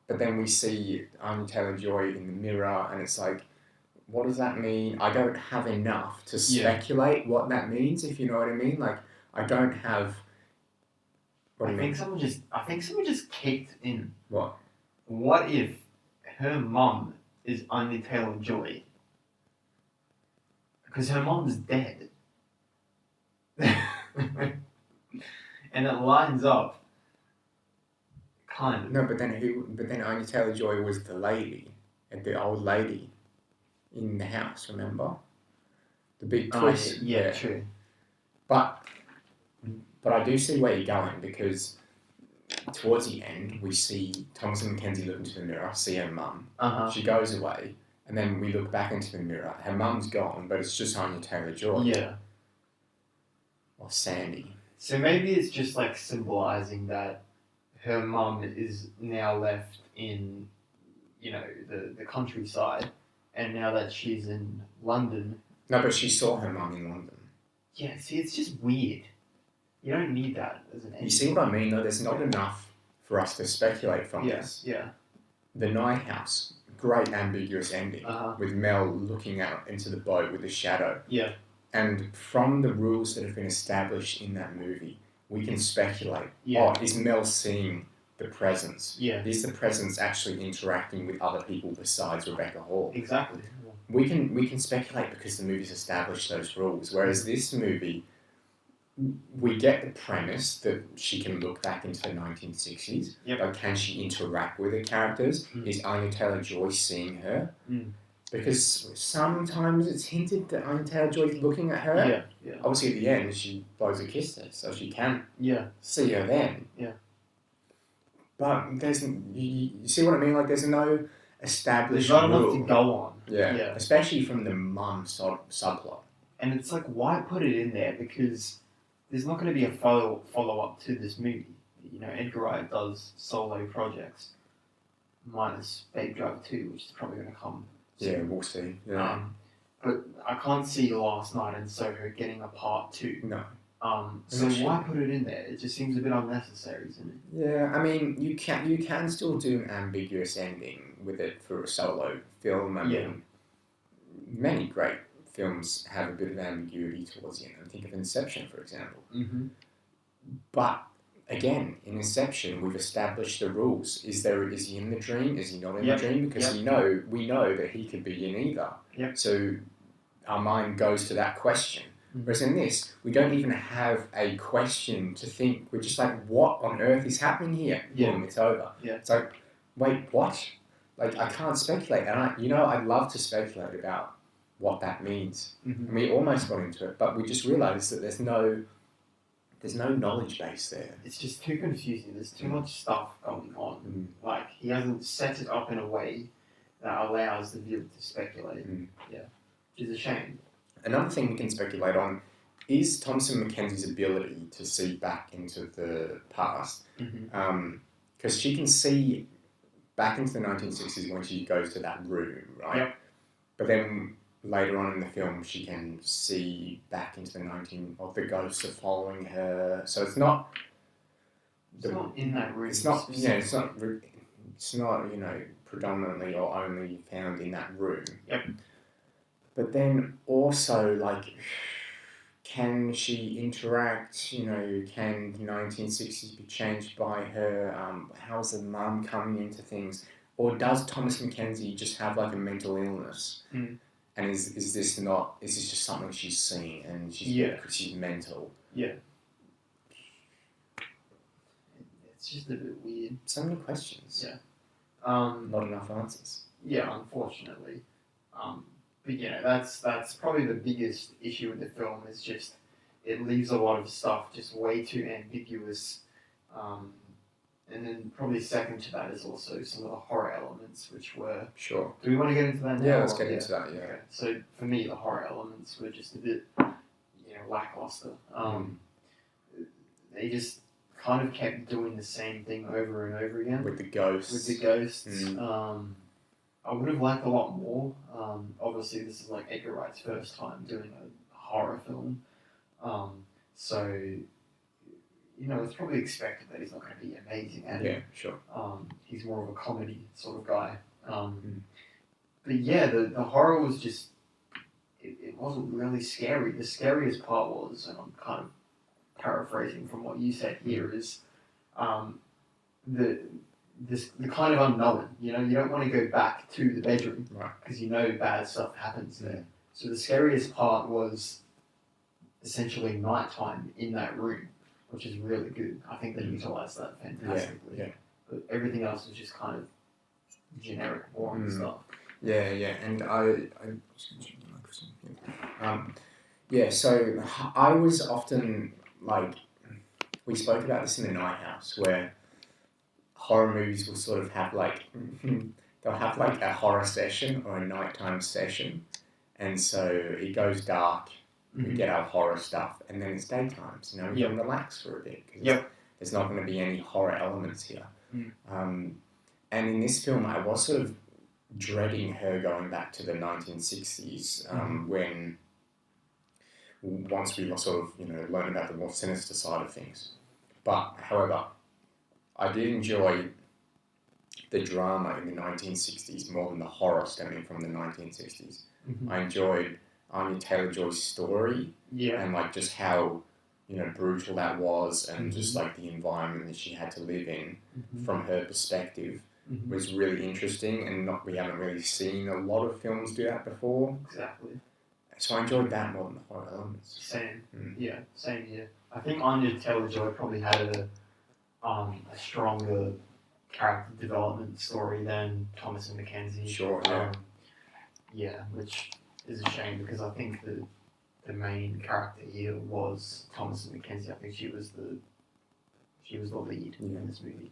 [SPEAKER 2] but then we see Anya Taylor-Joy in the mirror, and it's like, what does that mean? I don't have enough to speculate what that means, if you know what I mean. Like, I don't have.
[SPEAKER 3] I think someone just kicked in.
[SPEAKER 2] What?
[SPEAKER 3] What if her mum is Anya Taylor-Joy? Because her mom's dead. And it lines up. Kind of.
[SPEAKER 2] No, but then Anya Taylor-Joy was the lady, the old lady in the house, remember? The big twist.
[SPEAKER 3] Yeah, true.
[SPEAKER 2] But I do see where you're going, because towards the end we see Thomas and Mackenzie look into the mirror, see her mum. She goes away, and then we look back into the mirror. Her mum's gone, but it's just Anya Taylor-Joy.
[SPEAKER 3] Yeah.
[SPEAKER 2] Or Sandy.
[SPEAKER 3] So maybe it's just like symbolizing that her mum is now left in, the countryside, and now that she's in London.
[SPEAKER 2] No, but she saw her mum in London.
[SPEAKER 3] Yeah, see, it's just weird. You don't need that as an ending.
[SPEAKER 2] You see what I mean, though? There's not enough for us to speculate from this.
[SPEAKER 3] Yeah.
[SPEAKER 2] The Night House, great ambiguous ending, with Mel looking out into the boat with the shadow.
[SPEAKER 3] Yeah.
[SPEAKER 2] And from the rules that have been established in that movie, we can speculate.
[SPEAKER 3] Yeah.
[SPEAKER 2] Is Mel seeing the presence?
[SPEAKER 3] Yeah.
[SPEAKER 2] Is the presence actually interacting with other people besides Rebecca Hall?
[SPEAKER 3] Exactly.
[SPEAKER 2] we can speculate because the movie's established those rules. Whereas this movie, we get the premise that she can look back into the 1960s, but can she interact with the characters? Is Anya Taylor-Joy seeing her? Because sometimes it's hinted that Anya Taylor-Joy's looking at her.
[SPEAKER 3] Yeah.
[SPEAKER 2] Obviously, at the end, she blows a kiss there, so she can see her then.
[SPEAKER 3] Yeah.
[SPEAKER 2] But you see what I mean? Like, there's no established
[SPEAKER 3] There's not
[SPEAKER 2] rule.
[SPEAKER 3] enough to go on.
[SPEAKER 2] Yeah. Especially from the mum subplot.
[SPEAKER 3] And it's like, why put it in there? Because there's not going to be a follow-up to this movie. You know, Edgar Wright does solo projects, minus Baby Driver 2, which is probably going to come soon.
[SPEAKER 2] Yeah, we'll see. Yeah.
[SPEAKER 3] But I can't see Last Night in Soho getting a part 2.
[SPEAKER 2] No.
[SPEAKER 3] So why put it in there? It just seems a bit unnecessary, isn't it?
[SPEAKER 2] Yeah, I mean, you can still do an ambiguous ending with it for a solo film. I mean, many great films have a bit of ambiguity towards the end. I think of Inception, for example. But again, in Inception, we've established the rules. Is he in the dream? Is he not in the dream? Because we know that he could be in either. So our mind goes to that question. Whereas in this, we don't even have a question to think. We're just like, what on earth is happening here? Boom, it's over. It's like, wait, what? Like, I can't speculate. And I'd love to speculate about what that means. And we almost got into it, but we just realised that there's no knowledge base there.
[SPEAKER 3] It's just too confusing. There's too much stuff going on. Like, he hasn't set it up in a way that allows the viewer to speculate. Which is a shame.
[SPEAKER 2] Another thing we can speculate on is Thomasin McKenzie's ability to see back into the past. Because she can see back into the 1960s when she goes to that room, right? But then later on in the film, she can see back into the ghosts are following her. So it's not...
[SPEAKER 3] It's not in that room.
[SPEAKER 2] It's not, it's not, predominantly or only found in that room. But then also, like, can she interact, can the 1960s be changed by her? How's the mum coming into things? Or does Thomas McKenzie just have, like, a mental illness? And is this just something she's seeing and she's mental?
[SPEAKER 3] It's just a bit weird.
[SPEAKER 2] So many questions. Not enough answers.
[SPEAKER 3] Unfortunately. But that's probably the biggest issue with the film is just it leaves a lot of stuff just way too ambiguous. And then probably second to that is also some of the horror elements which were...
[SPEAKER 2] Sure.
[SPEAKER 3] Do we want to get into that now?
[SPEAKER 2] Yeah, let's get into that,
[SPEAKER 3] Okay. So for me, the horror elements were just a bit, lackluster. They just kind of kept doing the same thing over and over again.
[SPEAKER 2] With the ghosts.
[SPEAKER 3] I would have liked a lot more. Obviously, this is like Edgar Wright's first time doing a horror film. So, it's probably expected that he's not going to be amazing at it.
[SPEAKER 2] Yeah, sure.
[SPEAKER 3] He's more of a comedy sort of guy. But yeah, the horror was just, it wasn't really scary. The scariest part was, and I'm kind of paraphrasing from what you said here, is the kind of unknown. You don't want to go back to the bedroom because bad stuff happens there. So the scariest part was essentially nighttime in that room, which is really good. I think they utilised that fantastically. Yeah. But everything else was just kind of generic, boring stuff.
[SPEAKER 2] Yeah, and so I was often like, we spoke about this in the Night House, where horror movies will sort of have like, they'll have like a horror session or a nighttime session, and so it goes dark, we get our horror stuff, and then it's daytime, so we can relax for a bit, because there's not going to be any horror elements here. And in this film, I was sort of dreading her going back to the 1960s, when once we sort of, learned about the more sinister side of things. But, however, I did enjoy the drama in the 1960s more than the horror stemming from the 1960s. I enjoyed Anya Taylor-Joy's story and like just how brutal that was, and just like the environment that she had to live in from her perspective. was really interesting, and we haven't really seen a lot of films do that before.
[SPEAKER 3] Exactly.
[SPEAKER 2] So I enjoyed that more than the horror elements.
[SPEAKER 3] Same. Yeah, same here. I think Anya Taylor-Joy probably had a stronger character development story than Thomas and Mackenzie.
[SPEAKER 2] Sure, yeah.
[SPEAKER 3] Yeah, which is a shame because I think the main character here was Thomas and Mackenzie. I think she was the lead in this movie.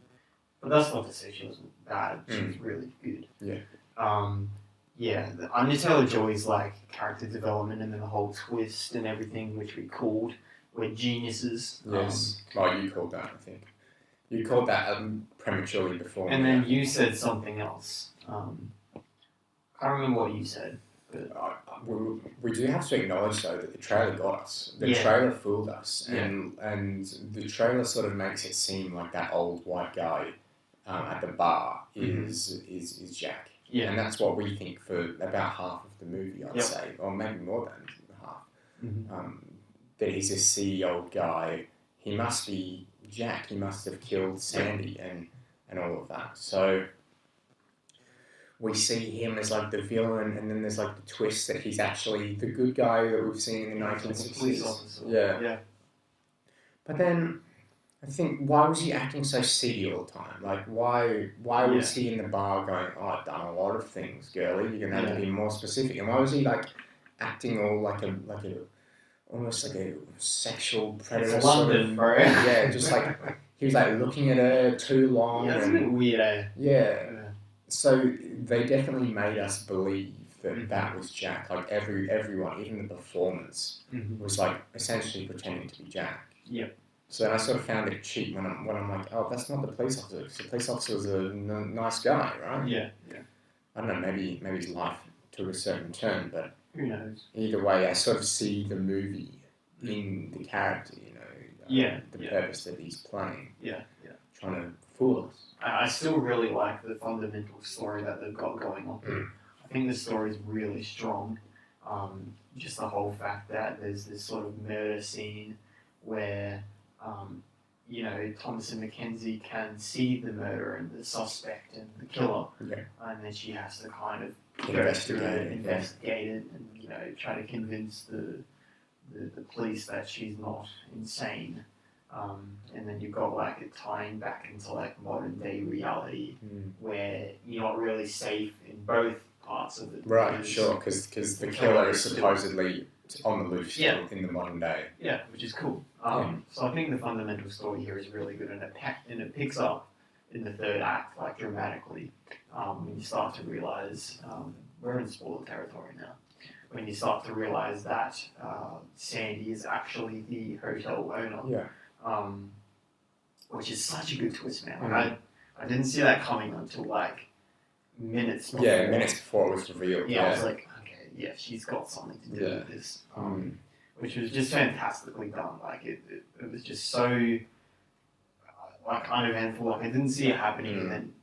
[SPEAKER 3] But that's not to say she wasn't bad. She was really good.
[SPEAKER 2] Yeah.
[SPEAKER 3] The Anya Taylor-Joy's like character development and then the whole twist and everything, which we called, were geniuses.
[SPEAKER 2] Yes. You called that, I think. You called that prematurely before.
[SPEAKER 3] And then you said something else. I can't remember what you said. But
[SPEAKER 2] we do have to acknowledge, though, that the trailer got us. The trailer fooled us. And the trailer sort of makes it seem like that old white guy at the bar is Jack.
[SPEAKER 3] Yeah.
[SPEAKER 2] And that's what we think for about half of the movie, I'd say, or maybe more than half. That he's a seedy old guy. He must be Jack. He must have killed Sandy and all of that. So we see him as like the villain, and then there's like the twist that he's actually the good guy that we've seen in the 1960s.
[SPEAKER 3] Police officer.
[SPEAKER 2] Yeah. But then I think, why was he acting so seedy all the time? Like, why was he in the bar going, "Oh, I've done a lot of things, girlie. You're gonna have to be more specific." And why was he like acting all like a almost like a sexual predator?
[SPEAKER 3] It's London, bro.
[SPEAKER 2] Yeah, just like he was like looking at her too long.
[SPEAKER 3] Yeah, that's a bit weird, eh?
[SPEAKER 2] Yeah. So they definitely made us believe that was Jack. Like everyone, even the performance, was like essentially pretending to be Jack.
[SPEAKER 3] Yep.
[SPEAKER 2] So then I sort of found it cheap when I'm like, oh, that's not the police officer. The police officer was a nice guy, right?
[SPEAKER 3] Yeah.
[SPEAKER 2] I don't know, maybe his life took a certain turn, but
[SPEAKER 3] who knows?
[SPEAKER 2] Either way, I sort of see the movie in the character, the purpose that he's playing.
[SPEAKER 3] Yeah.
[SPEAKER 2] Trying to fool us.
[SPEAKER 3] I still really like the fundamental story that they've got going on. I think the story is really strong. Just the whole fact that there's this sort of murder scene where, Thomas and Mackenzie can see the murderer and the suspect and the killer, and then she has to kind of investigate it, and try to convince the police that she's not insane. And then you've got like it tying back into like modern day reality where you're not really safe in both parts of it.
[SPEAKER 2] Right, sure, because the killer is supposedly on the loose still in the modern day.
[SPEAKER 3] Yeah, which is cool. So I think the fundamental story here is really good, and it picks up in the third act like dramatically when you start to realize we're in spoiler territory now. When you start to realize that Sandy is actually the hotel owner. Which is such a good twist, man. Like, I didn't see that coming until like minutes before.
[SPEAKER 2] Yeah, minutes before it was revealed.
[SPEAKER 3] Yeah, I was like, okay, she's got something to do with this. Which was just fantastically done. Like it was just so like uneventful. Like I didn't see it happening, and then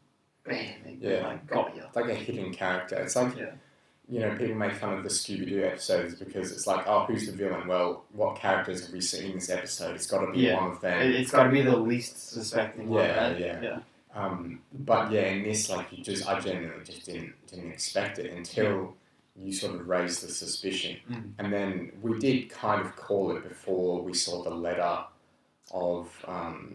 [SPEAKER 3] bam, they like got you.
[SPEAKER 2] It's like a hidden character. It's like people make fun of the Scooby-Doo episodes because it's like, oh, who's the villain? Well, what characters have we seen in this episode? It's got to be one of them.
[SPEAKER 3] It's got to be the least suspecting one.
[SPEAKER 2] But in this, like, I genuinely just didn't expect it until you sort of raised the suspicion. And then we did kind of call it before we saw the letter of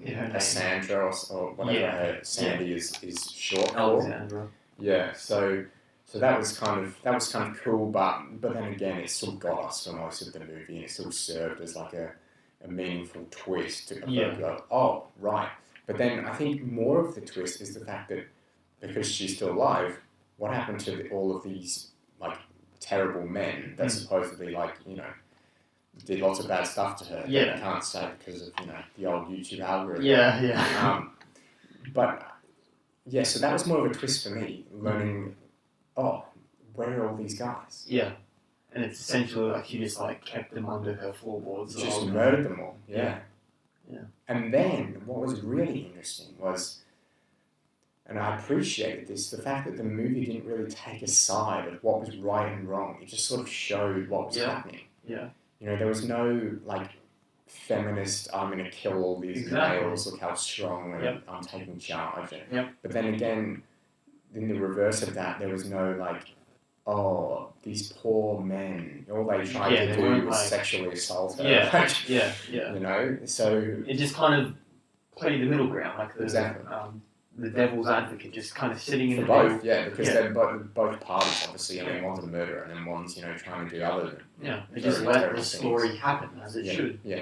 [SPEAKER 2] Cassandra or whatever Sandy is short for.
[SPEAKER 3] Alexandra.
[SPEAKER 2] Yeah, so that was kind of cool, but then again, it still got us for most of the movie, and it still served as like a meaningful twist to go, oh, right. But then I think more of the twist is the fact that because she's still alive, what happened to all of these like terrible men that supposedly did lots of bad stuff to her?
[SPEAKER 3] Yeah,
[SPEAKER 2] I can't say because of the old YouTube algorithm. So that was more of a twist for me, learning. Oh, where are all these guys?
[SPEAKER 3] Yeah. And it's essentially like she just like kept them under her floorboards.
[SPEAKER 2] Just murdered them all. Yeah. And then what was really interesting was, and I appreciated this, the fact that the movie didn't really take a side of what was right and wrong. It just sort of showed what was happening.
[SPEAKER 3] Yeah.
[SPEAKER 2] There was no like feminist, I'm going to kill all these males, look how strong I'm taking charge. But then again, in the reverse of that, there was no like, oh, these poor men, all they tried
[SPEAKER 3] Yeah,
[SPEAKER 2] to
[SPEAKER 3] they
[SPEAKER 2] do
[SPEAKER 3] weren't,
[SPEAKER 2] was
[SPEAKER 3] like-
[SPEAKER 2] sexually assault her.
[SPEAKER 3] Yeah,
[SPEAKER 2] Like,
[SPEAKER 3] yeah, yeah.
[SPEAKER 2] you know, so
[SPEAKER 3] It just kind of played the middle ground, like
[SPEAKER 2] Exactly.
[SPEAKER 3] the devil's advocate, just kind of sitting in
[SPEAKER 2] for
[SPEAKER 3] the
[SPEAKER 2] both,
[SPEAKER 3] middle.
[SPEAKER 2] yeah, because
[SPEAKER 3] Yeah.
[SPEAKER 2] they're both parties, obviously. I mean, one's a murderer and then one's, you know, trying to do other.
[SPEAKER 3] Yeah, it
[SPEAKER 2] very
[SPEAKER 3] just let
[SPEAKER 2] terrible
[SPEAKER 3] the
[SPEAKER 2] things.
[SPEAKER 3] story happen as it
[SPEAKER 2] Yeah,
[SPEAKER 3] should.
[SPEAKER 2] yeah.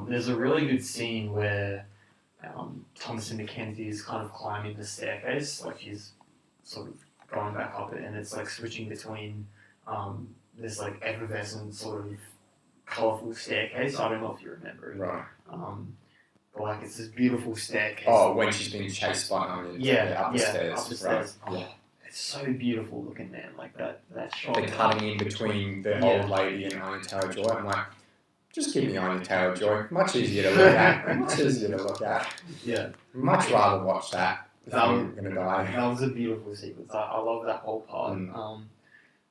[SPEAKER 3] There's a really good scene where Thomas and Mackenzie is kind of climbing the staircase, like she's sort of going back up it, and it's like switching between this like effervescent sort of colourful staircase. I don't know if you remember it.
[SPEAKER 2] Right.
[SPEAKER 3] But like it's this beautiful staircase.
[SPEAKER 2] Oh, when she's being chased by up the stairs.
[SPEAKER 3] up the stairs.
[SPEAKER 2] Right.
[SPEAKER 3] Oh,
[SPEAKER 2] Yeah.
[SPEAKER 3] it's so beautiful looking, man. Like that shot.
[SPEAKER 2] They're cutting in between the old lady and Anya Taylor-Joy. I'm like, just give me Anya Taylor-Joy. Much easier to look at. Much easier to look at.
[SPEAKER 3] Yeah.
[SPEAKER 2] Much rather watch that if I'm gonna die.
[SPEAKER 3] That was a beautiful sequence. I love that whole part.
[SPEAKER 2] Mm.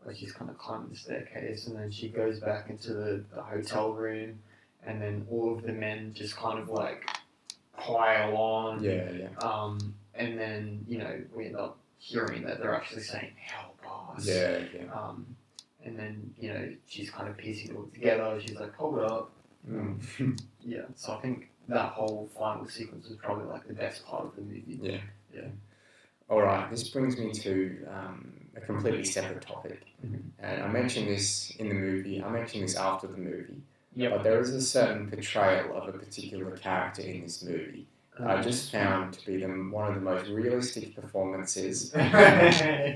[SPEAKER 3] Where she's kind of climbing the staircase, and then she goes back into the hotel room, and then all of the men just kind of like pile on.
[SPEAKER 2] Yeah, yeah.
[SPEAKER 3] And then, you know, we end up hearing that they're actually saying, help us.
[SPEAKER 2] Yeah, yeah.
[SPEAKER 3] And then, you know, she's kind of piecing it all together. She's like, hold it up.
[SPEAKER 2] Mm.
[SPEAKER 3] Yeah, so I think that whole final sequence was probably like the best part of the movie.
[SPEAKER 2] Yeah.
[SPEAKER 3] Yeah.
[SPEAKER 2] All right, this brings me to a completely separate topic.
[SPEAKER 3] Mhm.
[SPEAKER 2] And I mentioned this in the movie, I mentioned this after the movie,
[SPEAKER 3] Yep.
[SPEAKER 2] but there is a certain portrayal of a particular character in this movie I just found to be one of the most realistic performances,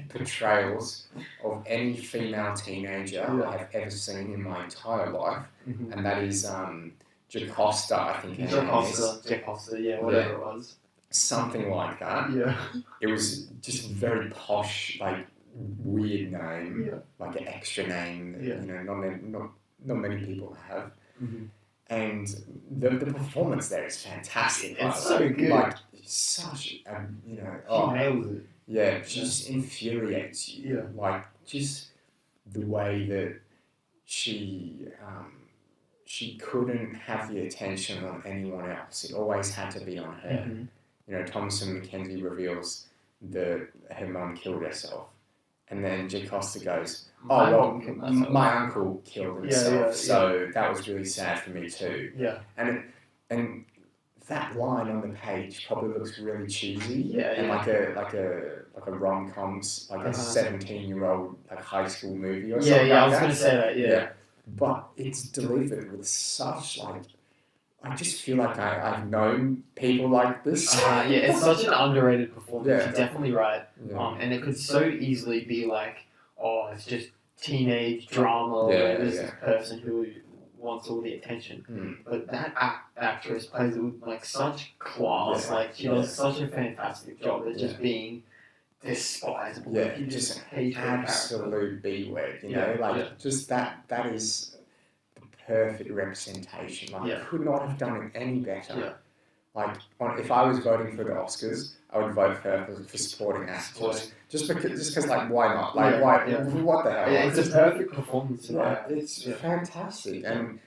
[SPEAKER 2] portrayals of any female teenager I have ever seen in my entire life, and that is Jocasta, I think her name is.
[SPEAKER 3] Jocasta, yeah, whatever it was.
[SPEAKER 2] Something like that.
[SPEAKER 3] Yeah.
[SPEAKER 2] It was just a very posh, like, weird name,
[SPEAKER 3] Yeah.
[SPEAKER 2] like an extra name that,
[SPEAKER 3] Yeah.
[SPEAKER 2] you know, not many people have.
[SPEAKER 3] Mm-hmm.
[SPEAKER 2] And the performance there is fantastic.
[SPEAKER 3] It's so good.
[SPEAKER 2] Like, such a, you know,
[SPEAKER 3] She nails it.
[SPEAKER 2] yeah, she just infuriates you.
[SPEAKER 3] Yeah.
[SPEAKER 2] Like, just the way that she couldn't have the attention on anyone else. It always had to be on her.
[SPEAKER 3] Mm-hmm.
[SPEAKER 2] You know, Thomas and Mackenzie reveals that her mum killed herself. And then Jocasta goes,
[SPEAKER 3] My
[SPEAKER 2] oh,
[SPEAKER 3] mum killed
[SPEAKER 2] well,
[SPEAKER 3] herself."
[SPEAKER 2] my uncle killed himself.
[SPEAKER 3] Yeah, yeah,
[SPEAKER 2] so that was really sad for me too.
[SPEAKER 3] Yeah.
[SPEAKER 2] And that line on the page probably looks really cheesy.
[SPEAKER 3] Yeah,
[SPEAKER 2] and
[SPEAKER 3] yeah.
[SPEAKER 2] like a rom-coms, like a
[SPEAKER 3] Uh-huh.
[SPEAKER 2] 17-year-old like high school movie or
[SPEAKER 3] Yeah,
[SPEAKER 2] something.
[SPEAKER 3] yeah, I
[SPEAKER 2] like
[SPEAKER 3] was going to say that, yeah.
[SPEAKER 2] But it's delivered with such like, I just feel like I've known people like this.
[SPEAKER 3] Yeah, it's such an underrated performance.
[SPEAKER 2] Yeah.
[SPEAKER 3] You're definitely right.
[SPEAKER 2] Yeah.
[SPEAKER 3] And it could so easily be like, oh, it's just teenage drama,
[SPEAKER 2] Yeah,
[SPEAKER 3] where there's
[SPEAKER 2] yeah.
[SPEAKER 3] this person who wants all the attention.
[SPEAKER 2] Mm.
[SPEAKER 3] But that actress plays it with like such class.
[SPEAKER 2] Yeah.
[SPEAKER 3] Like she
[SPEAKER 2] Yeah.
[SPEAKER 3] does such a fantastic job at just
[SPEAKER 2] Yeah.
[SPEAKER 3] being despisable.
[SPEAKER 2] Yeah,
[SPEAKER 3] Like, you just hate her character.
[SPEAKER 2] absolute B-word, you know,
[SPEAKER 3] Yeah,
[SPEAKER 2] like
[SPEAKER 3] yeah.
[SPEAKER 2] just that is the perfect representation. Like,
[SPEAKER 3] Yeah.
[SPEAKER 2] could not have done it any better.
[SPEAKER 3] Yeah.
[SPEAKER 2] Like, if I was voting for the Oscars, I would vote for her for supporting actors. Just because, like, why not? Like,
[SPEAKER 3] Yeah,
[SPEAKER 2] why?
[SPEAKER 3] yeah.
[SPEAKER 2] What the hell?
[SPEAKER 3] Yeah, it's a perfect performance.
[SPEAKER 2] Yeah, it's fantastic. And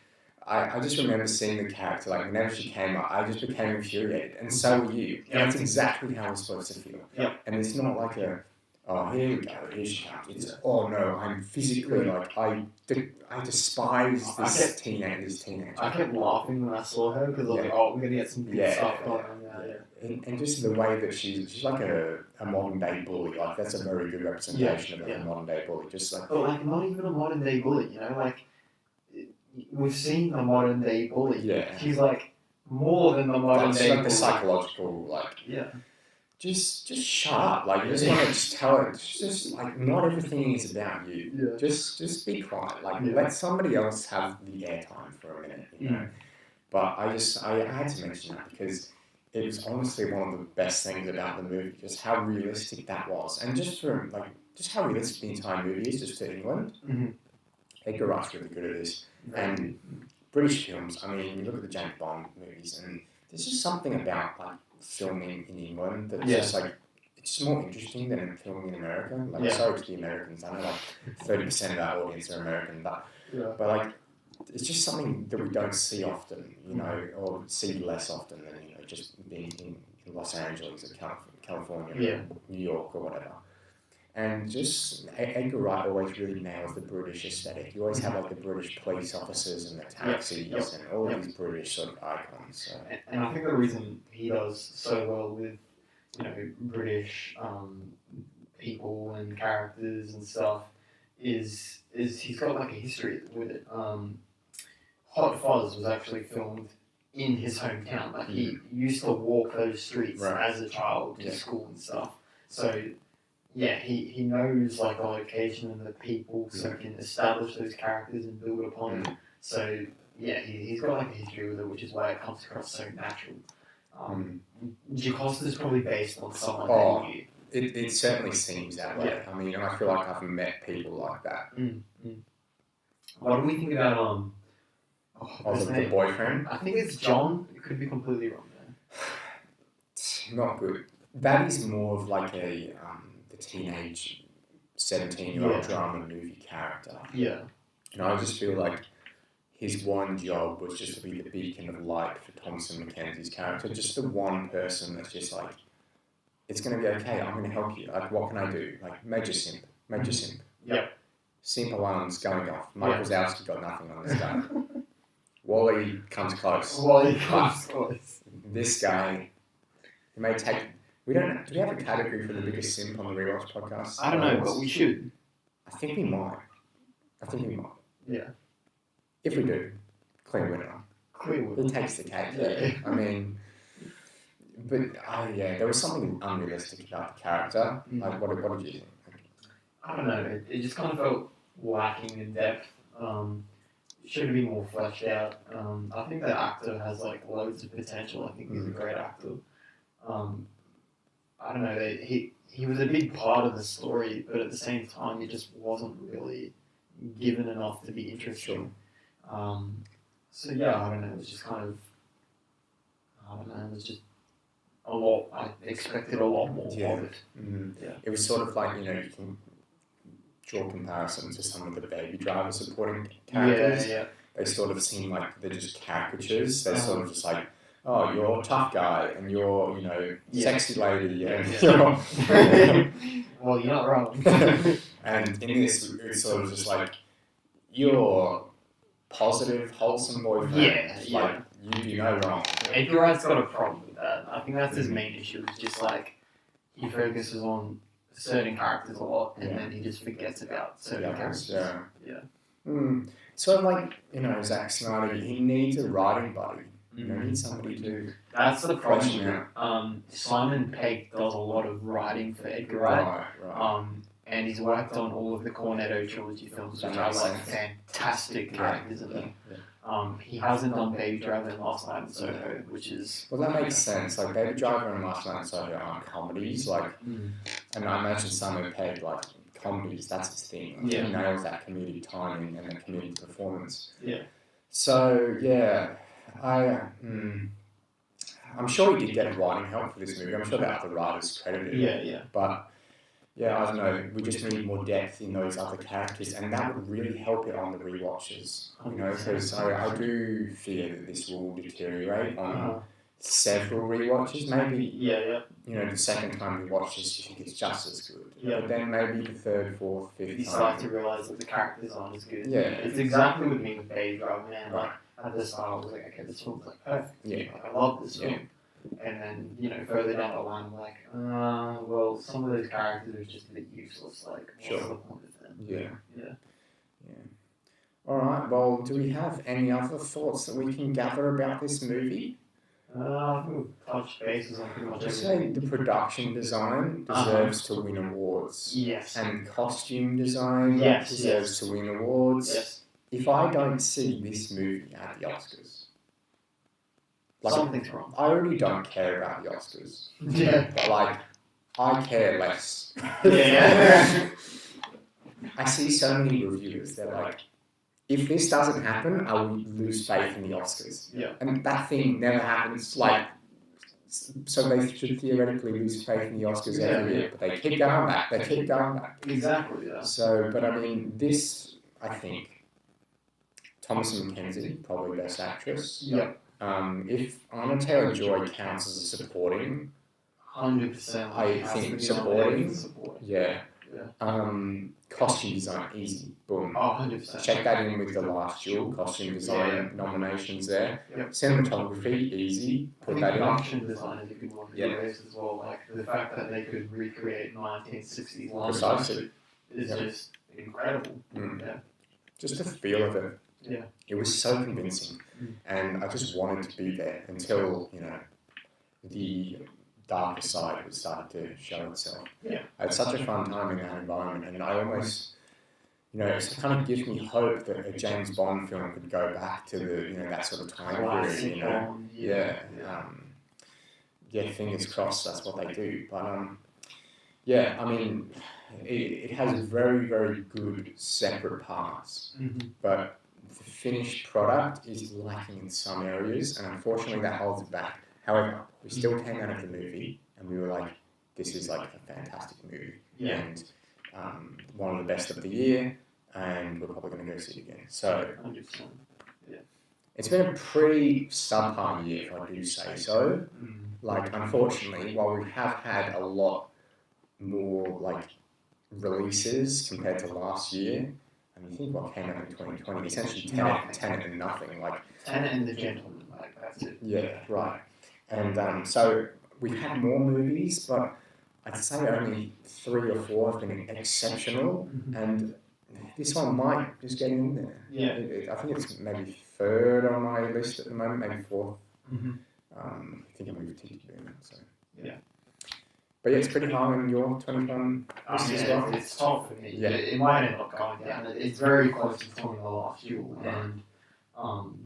[SPEAKER 2] I just remember seeing the character, like, whenever she came up, I just became infuriated. And so were you. And that's exactly how we're supposed to feel.
[SPEAKER 3] Yeah.
[SPEAKER 2] And it's not like here we go, here she comes. It's, oh no, I'm physically, like, I despise this teenager.
[SPEAKER 3] I kept laughing when I saw her because I was
[SPEAKER 2] Yeah.
[SPEAKER 3] like, oh, we're going to get some good
[SPEAKER 2] Yeah,
[SPEAKER 3] stuff
[SPEAKER 2] yeah,
[SPEAKER 3] going on now. Yeah.
[SPEAKER 2] And just the way that she's like a modern day bully. Like, that's a very good representation of a modern day bully. Just like,
[SPEAKER 3] But like not even a modern day bully, you know, like we've seen a modern day bully.
[SPEAKER 2] Yeah.
[SPEAKER 3] She's like more than the modern
[SPEAKER 2] she's
[SPEAKER 3] day
[SPEAKER 2] like
[SPEAKER 3] bully.
[SPEAKER 2] the psychological, like,
[SPEAKER 3] Yeah.
[SPEAKER 2] just shut up. Like, you just want to just tell her, just like, not everything is about you.
[SPEAKER 3] Yeah.
[SPEAKER 2] Just be quiet. Like,
[SPEAKER 3] Yeah.
[SPEAKER 2] let somebody else have the airtime for a minute, you know. But I had to mention that because it was honestly one of the best things about the movie, just how realistic that was, and just how realistic the entire movie is, just to England.
[SPEAKER 3] Mm-hmm.
[SPEAKER 2] Edgar Wright's really good at this, and British films. I mean, you look at the James Bond movies, and there's just something about like filming in England that's just like, it's just more interesting than filming in America. Like, sorry to the Americans, I know like 30% of our audience are American, but like, it's just something that we don't see often, you know, or see less often than, you know, just being in Los Angeles or California or New York or whatever. And just Edgar Wright always really nails the British aesthetic. You always have like the British police officers and the taxis and all these British sort of icons. So.
[SPEAKER 3] And I think the reason he does so well with, you know, British people and characters and stuff is he's got like a history with it. Hot Fuzz was actually filmed in his hometown. Like he used to walk those streets as a child to school and stuff. So yeah, he knows like the location and the people, so he can establish those characters and build upon it. So yeah, he's got like a history with it, which is why it comes across so natural. Jacosta's probably based on someone that you.
[SPEAKER 2] It certainly seems that way. I mean, I feel like I've met people like that.
[SPEAKER 3] What do we think about
[SPEAKER 2] the boyfriend?
[SPEAKER 3] I think it's John. It could be completely wrong there.
[SPEAKER 2] Not good. That is more of like a the teenage 17-year-old drama movie character.
[SPEAKER 3] Yeah.
[SPEAKER 2] And I just feel like his one job was just to be the beacon of light for Thomasin McKenzie's character. Just the one person that's just like, it's going to be okay, I'm going to help you. Like, what can I do? Like, major simp.
[SPEAKER 3] Yep.
[SPEAKER 2] Simp alarm's going off. Mike Wazowski got nothing on this guy. Wally comes close. This guy, he may take... do we have a category for the biggest simp on the Rewatch podcast?
[SPEAKER 3] I don't know, but we should.
[SPEAKER 2] I think we might.
[SPEAKER 3] Yeah.
[SPEAKER 2] If we do, clear winner. He takes the cake. Yeah. I mean, but there was something unrealistic about the character. Like, what did you think?
[SPEAKER 3] I don't know. It just kind of felt lacking in depth. It should have been more fleshed out. I think the actor has like loads of potential. I think he's a great actor. I don't know. He was a big part of the story, but at the same time, he just wasn't really given enough to be interesting. So yeah, I don't know. It was just kind of, it was just a lot. I expected a lot more of it.
[SPEAKER 2] It was sort of like, you know, you can draw comparison to some of the Baby Driver supporting characters.
[SPEAKER 3] Yeah.
[SPEAKER 2] They sort of seem like they're just caricatures. They're sort of just like, oh, you're a tough guy, and you're, you know, sexy lady, and you're...
[SPEAKER 3] Well, you're not wrong.
[SPEAKER 2] And in this, it's sort of just like, you're positive, wholesome boyfriend. Like, you do no wrong.
[SPEAKER 3] Edgar Wright's got a problem with that. I think that's his main issue. It's just like, he focuses on certain characters a lot, and then he just forgets about certain characters.
[SPEAKER 2] So, like, you know, Zack Snyder, he needs a writing buddy. You know, he needs somebody to...
[SPEAKER 3] That's the problem. Simon Pegg does a lot of writing for Edgar Wright.
[SPEAKER 2] Right.
[SPEAKER 3] And he's worked on all of the Cornetto trilogy films, which are like fantastic characters in them. He hasn't done Baby Driver and Last Night in Soho, which is...
[SPEAKER 2] Well, that makes sense. Like, Baby Driver and Last Night in Soho aren't comedies. Like, and I imagine Simon Pegg, like, comedies, that's his thing. Like, he nails that comedic timing and the comedic performance. So, I'm sure he did get writing help for this movie. I'm sure the other writers credited. But... yeah, I don't know. We just need more depth in those other characters, and that would really help it on the rewatches. You know, because I do fear that this will deteriorate on several rewatches. Maybe, you know, the second time we watch this, you think it's just as good. But then maybe the third, fourth, fifth time.
[SPEAKER 3] You start to realise that the characters aren't as good.
[SPEAKER 2] Yeah.
[SPEAKER 3] It's exactly with me with Baby Driver, man. Like, at the start, I was like, okay, this film's like perfect. Like, I love this film. And then, you know, further down the line, I'm like, well, some of those characters are just a bit useless. Like, what's the point of them? Yeah.
[SPEAKER 2] Alright, well, do we have any other thoughts that we can gather about this movie?
[SPEAKER 3] I think we've touched bases on pretty much everything.
[SPEAKER 2] I'd say the production design deserves to win awards.
[SPEAKER 3] Yes.
[SPEAKER 2] And costume design deserves to win awards.
[SPEAKER 3] Yes.
[SPEAKER 2] If I don't see this movie at the Oscars, like,
[SPEAKER 3] something's wrong.
[SPEAKER 2] I already don't care about the Oscars. But, like, I care less. I see so many reviewers, they're like, if this doesn't happen, I will lose faith in the Oscars. And that thing never happens. Like, so they should theoretically lose faith in the Oscars every year, but they keep going back.
[SPEAKER 3] Exactly,
[SPEAKER 2] So, but I mean, this, I think, Thomasin McKenzie, probably Best Actress. If Anna Taylor-Joy counts as a supporting,
[SPEAKER 3] 100%.
[SPEAKER 2] I think supporting. Costume design, easy, boom.
[SPEAKER 3] Oh, 100%.
[SPEAKER 2] Check that in with The Last Duel, costume design nominations there.
[SPEAKER 3] Yep.
[SPEAKER 2] Cinematography, easy,
[SPEAKER 3] I
[SPEAKER 2] put
[SPEAKER 3] think
[SPEAKER 2] that in.
[SPEAKER 3] production design is a good one to
[SPEAKER 2] Yeah.
[SPEAKER 3] raise as well. Like the fact that they could recreate 1960s London
[SPEAKER 2] Precisely.
[SPEAKER 3] is
[SPEAKER 2] Yep.
[SPEAKER 3] just incredible.
[SPEAKER 2] Mm.
[SPEAKER 3] Yeah.
[SPEAKER 2] Just the feel of it.
[SPEAKER 3] Yeah.
[SPEAKER 2] It was so convincing. And I just wanted to be there until, the darker side would start to show itself.
[SPEAKER 3] Yeah.
[SPEAKER 2] I had such a fun time in that environment, and I almost, it kind of gives me hope that a James Bond film could go back to that sort of time
[SPEAKER 3] Classic
[SPEAKER 2] period,
[SPEAKER 3] Bond,
[SPEAKER 2] fingers crossed that's what they do. But, I mean, it has very, very good separate parts, but the finished product is lacking in some areas, and unfortunately that holds it back. However, we still came out of the movie and we were like, this is like a fantastic movie.
[SPEAKER 3] Yeah.
[SPEAKER 2] And one of the best of the year, and we're probably going to go see it again. So
[SPEAKER 3] 100%. Yeah.
[SPEAKER 2] it's been a pretty subpar year, if I do say so. Like, unfortunately, while we have had a lot more like releases compared to last year, and you think what came out in 2020, essentially Tenet and nothing. Like
[SPEAKER 3] Tenet and The Gentleman, like that's it.
[SPEAKER 2] Yeah, right. And so we've had more movies, but I'd say only 3 or 4 have been exceptional, and this one might just get in there.
[SPEAKER 3] Yeah.
[SPEAKER 2] I think it's maybe 3rd on my list at the moment, maybe 4th. I think I moved to Boom, so.
[SPEAKER 3] Yeah.
[SPEAKER 2] But yeah, it's pretty high on your 21 list as well.
[SPEAKER 3] It's top for me.
[SPEAKER 2] Yeah.
[SPEAKER 3] It might end up going down. It's very close between The Last Duel and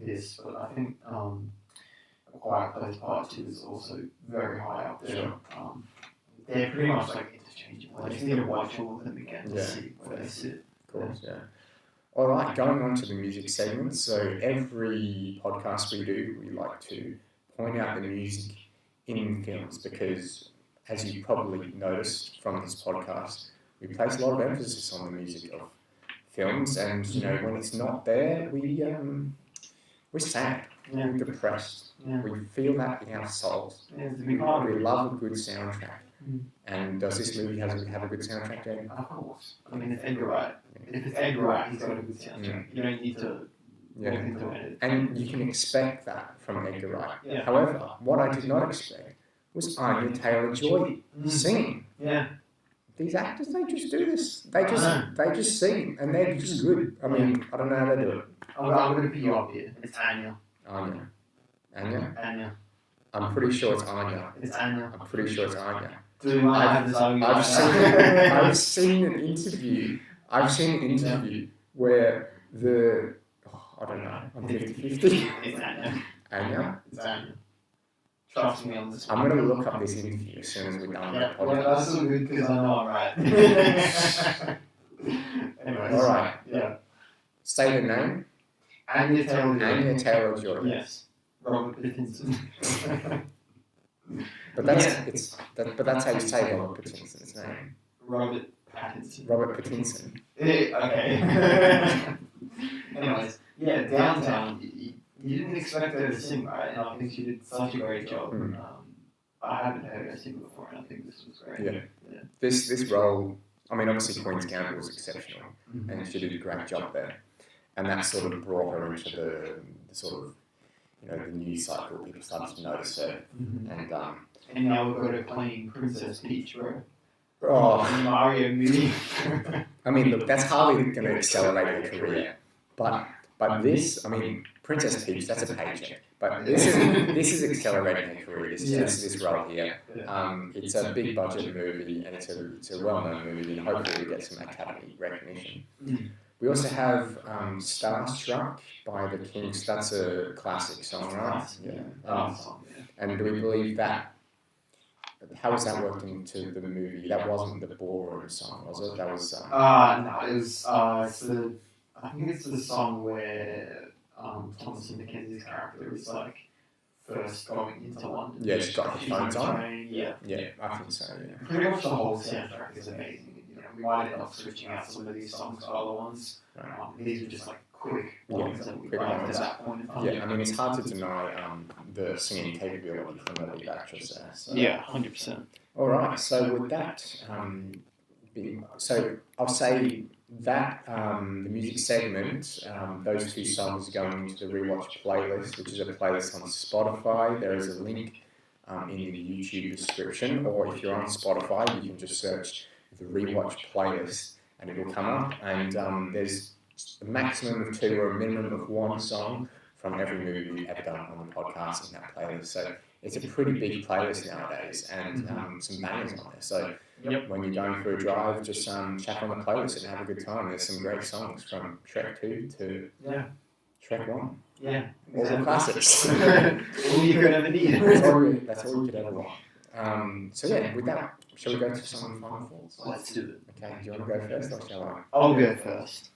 [SPEAKER 3] this, but I think A Quiet Place Part 2 is also very high up there.
[SPEAKER 2] Sure.
[SPEAKER 3] They're pretty much like interchangeable. I just need to watch all of them again to
[SPEAKER 2] Yeah.
[SPEAKER 3] see where they sit.
[SPEAKER 2] Of course, yeah. All right, going on to the music segment. So every podcast we do, we like to point out the music in films because, as you probably noticed from this podcast, we place a lot of emphasis on the music of films, and when it's not there, we're sad,
[SPEAKER 3] Yeah.
[SPEAKER 2] we're depressed,
[SPEAKER 3] Yeah.
[SPEAKER 2] we feel that in our souls.
[SPEAKER 3] Yeah, it's a big part of
[SPEAKER 2] We
[SPEAKER 3] it.
[SPEAKER 2] love a good soundtrack.
[SPEAKER 3] Mm.
[SPEAKER 2] And does this movie have a good soundtrack, Jayden?
[SPEAKER 3] Of course. I mean, it's Edgar Wright. If it's Edgar Wright, he's got a good soundtrack. You don't need to look into it.
[SPEAKER 2] And you can expect that from Edgar Wright.
[SPEAKER 3] Yeah.
[SPEAKER 2] However, what I did not expect was Anya Taylor-Joy singing.
[SPEAKER 3] Yeah.
[SPEAKER 2] These actors, they just do this. They just sing, and they're just good. I mean, I don't know how they do it.
[SPEAKER 3] I'm going to pick you up here. It's Anya.
[SPEAKER 2] Anya.
[SPEAKER 3] Anya.
[SPEAKER 2] I'm pretty sure it's Anya.
[SPEAKER 3] It's Anya.
[SPEAKER 2] I'm pretty sure it's Anya.
[SPEAKER 3] Do you have this argument?
[SPEAKER 2] I've seen an interview. Where I don't know. I'm 50-50.
[SPEAKER 3] It's Anya.
[SPEAKER 2] Anya.
[SPEAKER 3] It's Anya. Trust me on this one.
[SPEAKER 2] I'm going to look up this interview as soon as we're done with
[SPEAKER 3] Yeah,
[SPEAKER 2] the podcast.
[SPEAKER 3] that's all good because I know I'm right. Anyways.
[SPEAKER 2] All right.
[SPEAKER 3] Yeah.
[SPEAKER 2] Say the name.
[SPEAKER 3] Anya Taylor-Joy.
[SPEAKER 2] Anya Taylor-Joy.
[SPEAKER 3] Yes. Robert Pattinson.
[SPEAKER 2] But that's how you say Robert Pattinson's name.
[SPEAKER 3] Robert Pattinson.
[SPEAKER 2] Robert Pattinson.
[SPEAKER 3] Okay. Anyways, yeah, Downtown. You didn't expect her to sing, right? And I think she did such a great job. I haven't heard her sing before, and I think this was great.
[SPEAKER 2] Yeah. This role, I mean, obviously Queen's Gambit was exceptional, and she did a great job there. And that sort of brought her into the sort of, the news cycle. People started to notice her.
[SPEAKER 3] And now we've got her playing Princess Peach, bro.
[SPEAKER 2] Oh,
[SPEAKER 3] Mario movie.
[SPEAKER 2] I mean, look, that's hardly going to accelerate her career. But this, I mean, Princess Peach, that's a paycheck. But this is accelerating her career. This role here. It's a big budget movie, and it's a well-known movie, and hopefully we get some Academy recognition. We also have Starstruck by the Kinks. That's a classic song, right? Yeah. And do we believe that? How was that worked into the movie? That wasn't the ballroom song, was it? That was.
[SPEAKER 3] No, it was. I think it's the song where Thomasin McKenzie's character is like first going into London.
[SPEAKER 2] Yeah, she's got headphones on.
[SPEAKER 3] Yeah.
[SPEAKER 2] Yeah, I think so. Yeah.
[SPEAKER 3] Pretty much the whole soundtrack is amazing. We might end up switching out some of these songs for other ones. These are just like quick ones that we liked at that point in time.
[SPEAKER 2] Yeah, I mean, it's hard to deny the singing capability from the lead actress there. So.
[SPEAKER 3] Yeah, 100%.
[SPEAKER 2] All right, so with that So I'll say that the music segment, those two songs are going into the Rewatch playlist, which is a playlist on Spotify. There is a link in the YouTube description, or if you're on Spotify, you can just search the Rewatch playlist and it'll come up. And there's a maximum of 2 or a minimum of 1 song from every movie we've ever done on the podcast in that playlist. So it's a pretty big playlist nowadays, and some bangers on there. So when you're going for a drive, just check on the playlist and have a good time. There's some great songs from Shrek 2 to Shrek 1.
[SPEAKER 3] Yeah,
[SPEAKER 2] all the classics.
[SPEAKER 3] All you could ever need.
[SPEAKER 2] That's all you could ever want. So yeah, with that, shall we go to some final thoughts?
[SPEAKER 3] Let's do it.
[SPEAKER 2] Okay, do you want to go first, or shall I?
[SPEAKER 3] I'll go first.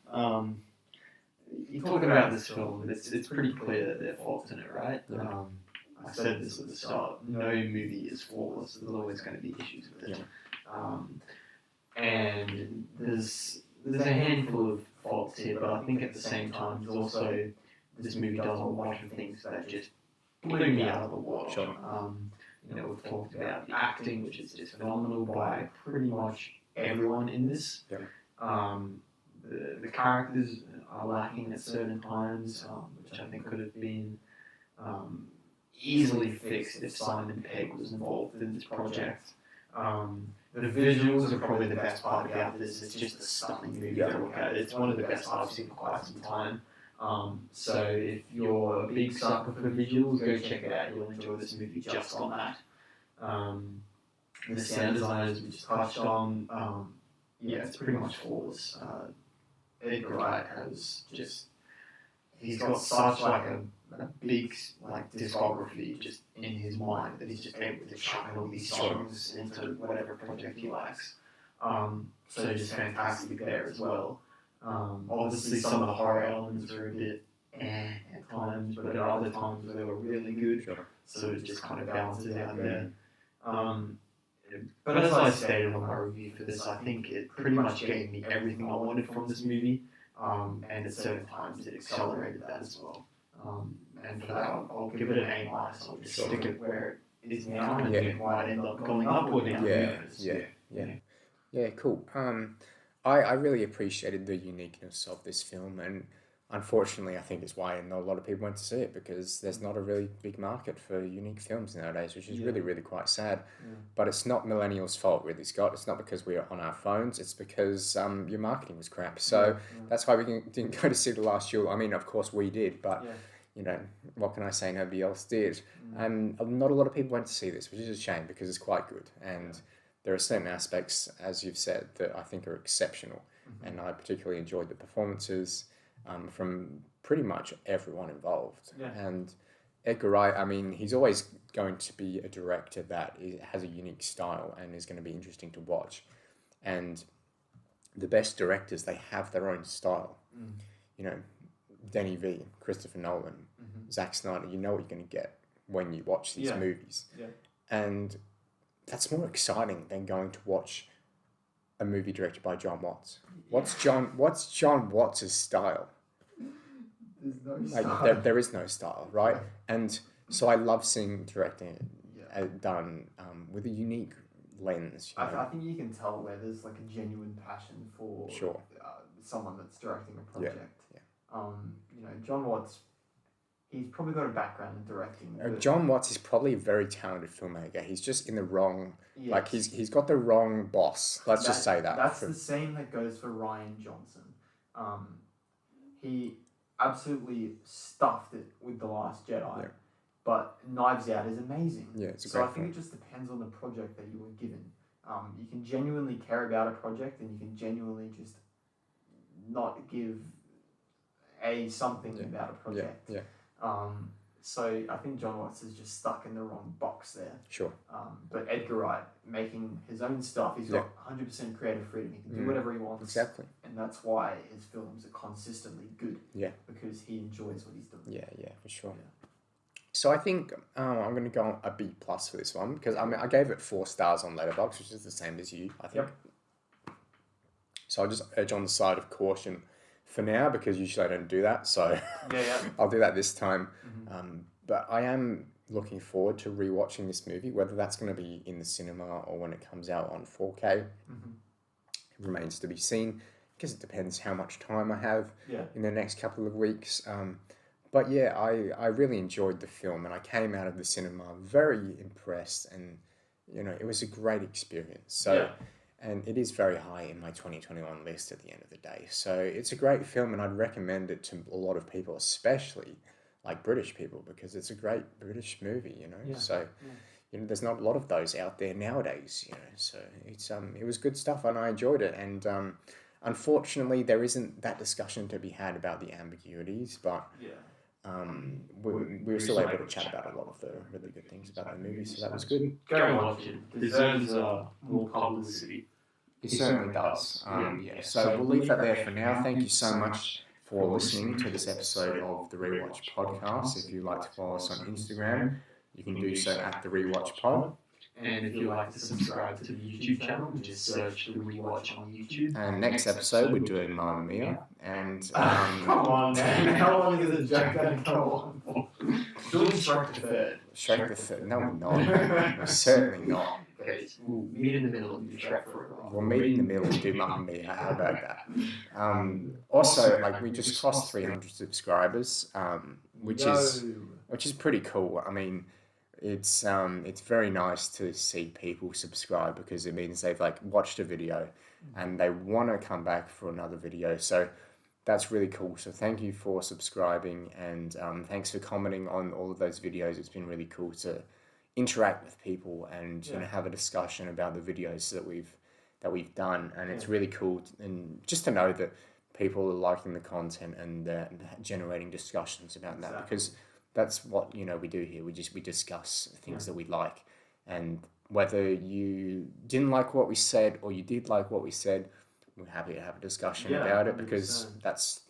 [SPEAKER 3] You're talking about this film, it's pretty clear that there are faults in it, right?
[SPEAKER 2] Yeah.
[SPEAKER 3] I said this at the start, no movie is flawless, there's always going to be issues with it. And there's a handful of faults here, but I think at the same time, there's also, this movie does a lot of things that just blew me out of the water.
[SPEAKER 2] Sure.
[SPEAKER 3] We've talked about the acting, which is just phenomenal by pretty much everyone in this. The characters are lacking at certain times, which I think could have been easily fixed if Simon Pegg was involved in this project. The visuals are probably the best part about this. It's just a stunning movie to look at. It's one of the best I've seen in quite some time. So if you're a big sucker for visuals, go check it out. You'll enjoy this movie just on that. The sound design, as we just touched on, it's pretty much flawless. Edgar Wright has just, he's got such like a big like discography just in his mind that he's just able to chuck all these songs into whatever project he likes. So just fantastic there as well. Obviously some of the horror elements are a bit at times, but at other times they were really good. So it just kind of balances out there. But as I stated on my review for this, I think it pretty much gave me everything I wanted from this movie, and at certain times it accelerated that as well. And for that, I'll give it an A-. I'll just stick it where it is now, and it might end up going up or down.
[SPEAKER 2] Yeah, cool. I really appreciated the uniqueness of this film, and unfortunately, I think it's why not a lot of people went to see it, because there's not a really big market for unique films nowadays, which is really, really quite sad. But it's not millennials' fault, really, Scott. It's not because we are on our phones. It's because your marketing was crap. So that's why we didn't go to see The Last Duel. I mean, of course we did, but what can I say? Nobody else did. And not a lot of people went to see this, which is a shame, because it's quite good. And there are certain aspects, as you've said, that I think are exceptional. And I particularly enjoyed the performances from pretty much everyone involved. And Edgar Wright, I mean, he's always going to be a director that has a unique style and is going to be interesting to watch. And the best directors, they have their own style. Denny V, Christopher Nolan, Zack Snyder, you know what you're going to get when you watch these movies. And that's more exciting than going to watch a movie directed by John Watts. What's John Watts' style?
[SPEAKER 3] There's no style.
[SPEAKER 2] There is no style, right? And so I love seeing directing done with a unique lens.
[SPEAKER 4] I think you can tell where there's like a genuine passion for someone that's directing a project. John Watts, he's probably got a background in directing.
[SPEAKER 2] John Watts is probably a very talented filmmaker. He's just in the wrong, he's got the wrong boss. Let's just say that.
[SPEAKER 4] That's the same that goes for Rian Johnson. He absolutely stuffed it with The Last Jedi, but Knives Out is amazing.
[SPEAKER 2] It's a
[SPEAKER 4] so
[SPEAKER 2] great
[SPEAKER 4] I think it just depends on the project that you were given. You can genuinely care about a project, and you can genuinely just not give something about a project. So I think John Watts is just stuck in the wrong box there. But Edgar Wright, making his own stuff, he's got 100% creative freedom. He can do whatever he wants.
[SPEAKER 2] Exactly.
[SPEAKER 4] And that's why his films are consistently good. Because he enjoys what he's doing.
[SPEAKER 2] For sure. So I think I'm going to go on a B+ for this one, because I gave it 4 stars on Letterboxd, which is the same as you, I think. So I'll just edge on the side of caution for now, because usually I don't do that, so I'll do that this time. But I am looking forward to rewatching this movie, whether that's going to be in the cinema or when it comes out on 4K. remains to be seen, because it depends how much time I have in the next couple of weeks. But yeah, I really enjoyed the film, and I came out of the cinema very impressed, and it was a great experience. So, and it is very high in my 2021 list at the end of the day. So it's a great film, and I'd recommend it to a lot of people, especially like British people, because it's a great British movie. So. There's not a lot of those out there nowadays, so it was good stuff, and I enjoyed it. And unfortunately, there isn't that discussion to be had about the ambiguities, but we were still able to chat about a lot of the really good things about the movie, so that was good.
[SPEAKER 3] Go and watch it. It deserves more publicity.
[SPEAKER 2] It certainly does. So we'll leave that there for now. Thank you so much for listening to this episode of the Rewatch podcast. If you'd like to follow us on Instagram, you can do so at the Rewatch Pod.
[SPEAKER 3] And if you'd like to subscribe to the YouTube channel, just search the Rewatch on YouTube.
[SPEAKER 2] And next episode, we're doing Mamma Mia. And
[SPEAKER 3] come on, man! How long is a joke going to go on for? Doing Shrek the Third.
[SPEAKER 2] Shrek the Third? No, we're not. We're certainly not.
[SPEAKER 3] Okay, we'll meet in the middle and do Shrek for a while.
[SPEAKER 2] We'll meet in the middle and do Mamma Mia. How about that? Also, we just crossed 300 subscribers, which is pretty cool. I mean, it's very nice to see people subscribe, because it means they've watched a video and they want to come back for another video. So that's really cool. So thank you for subscribing, and thanks for commenting on all of those videos. It's been really cool to interact with people and have a discussion about the videos that we've done, and it's really cool and just to know that people are liking the content and generating discussions about that, because that's what we do here. We discuss things that we like, and whether you didn't like what we said or you did like what we said, we're happy to have a discussion about it, because that's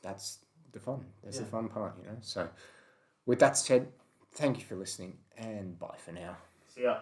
[SPEAKER 2] the fun. That's the fun part, So, with that said, thank you for listening, and bye for now.
[SPEAKER 4] See ya.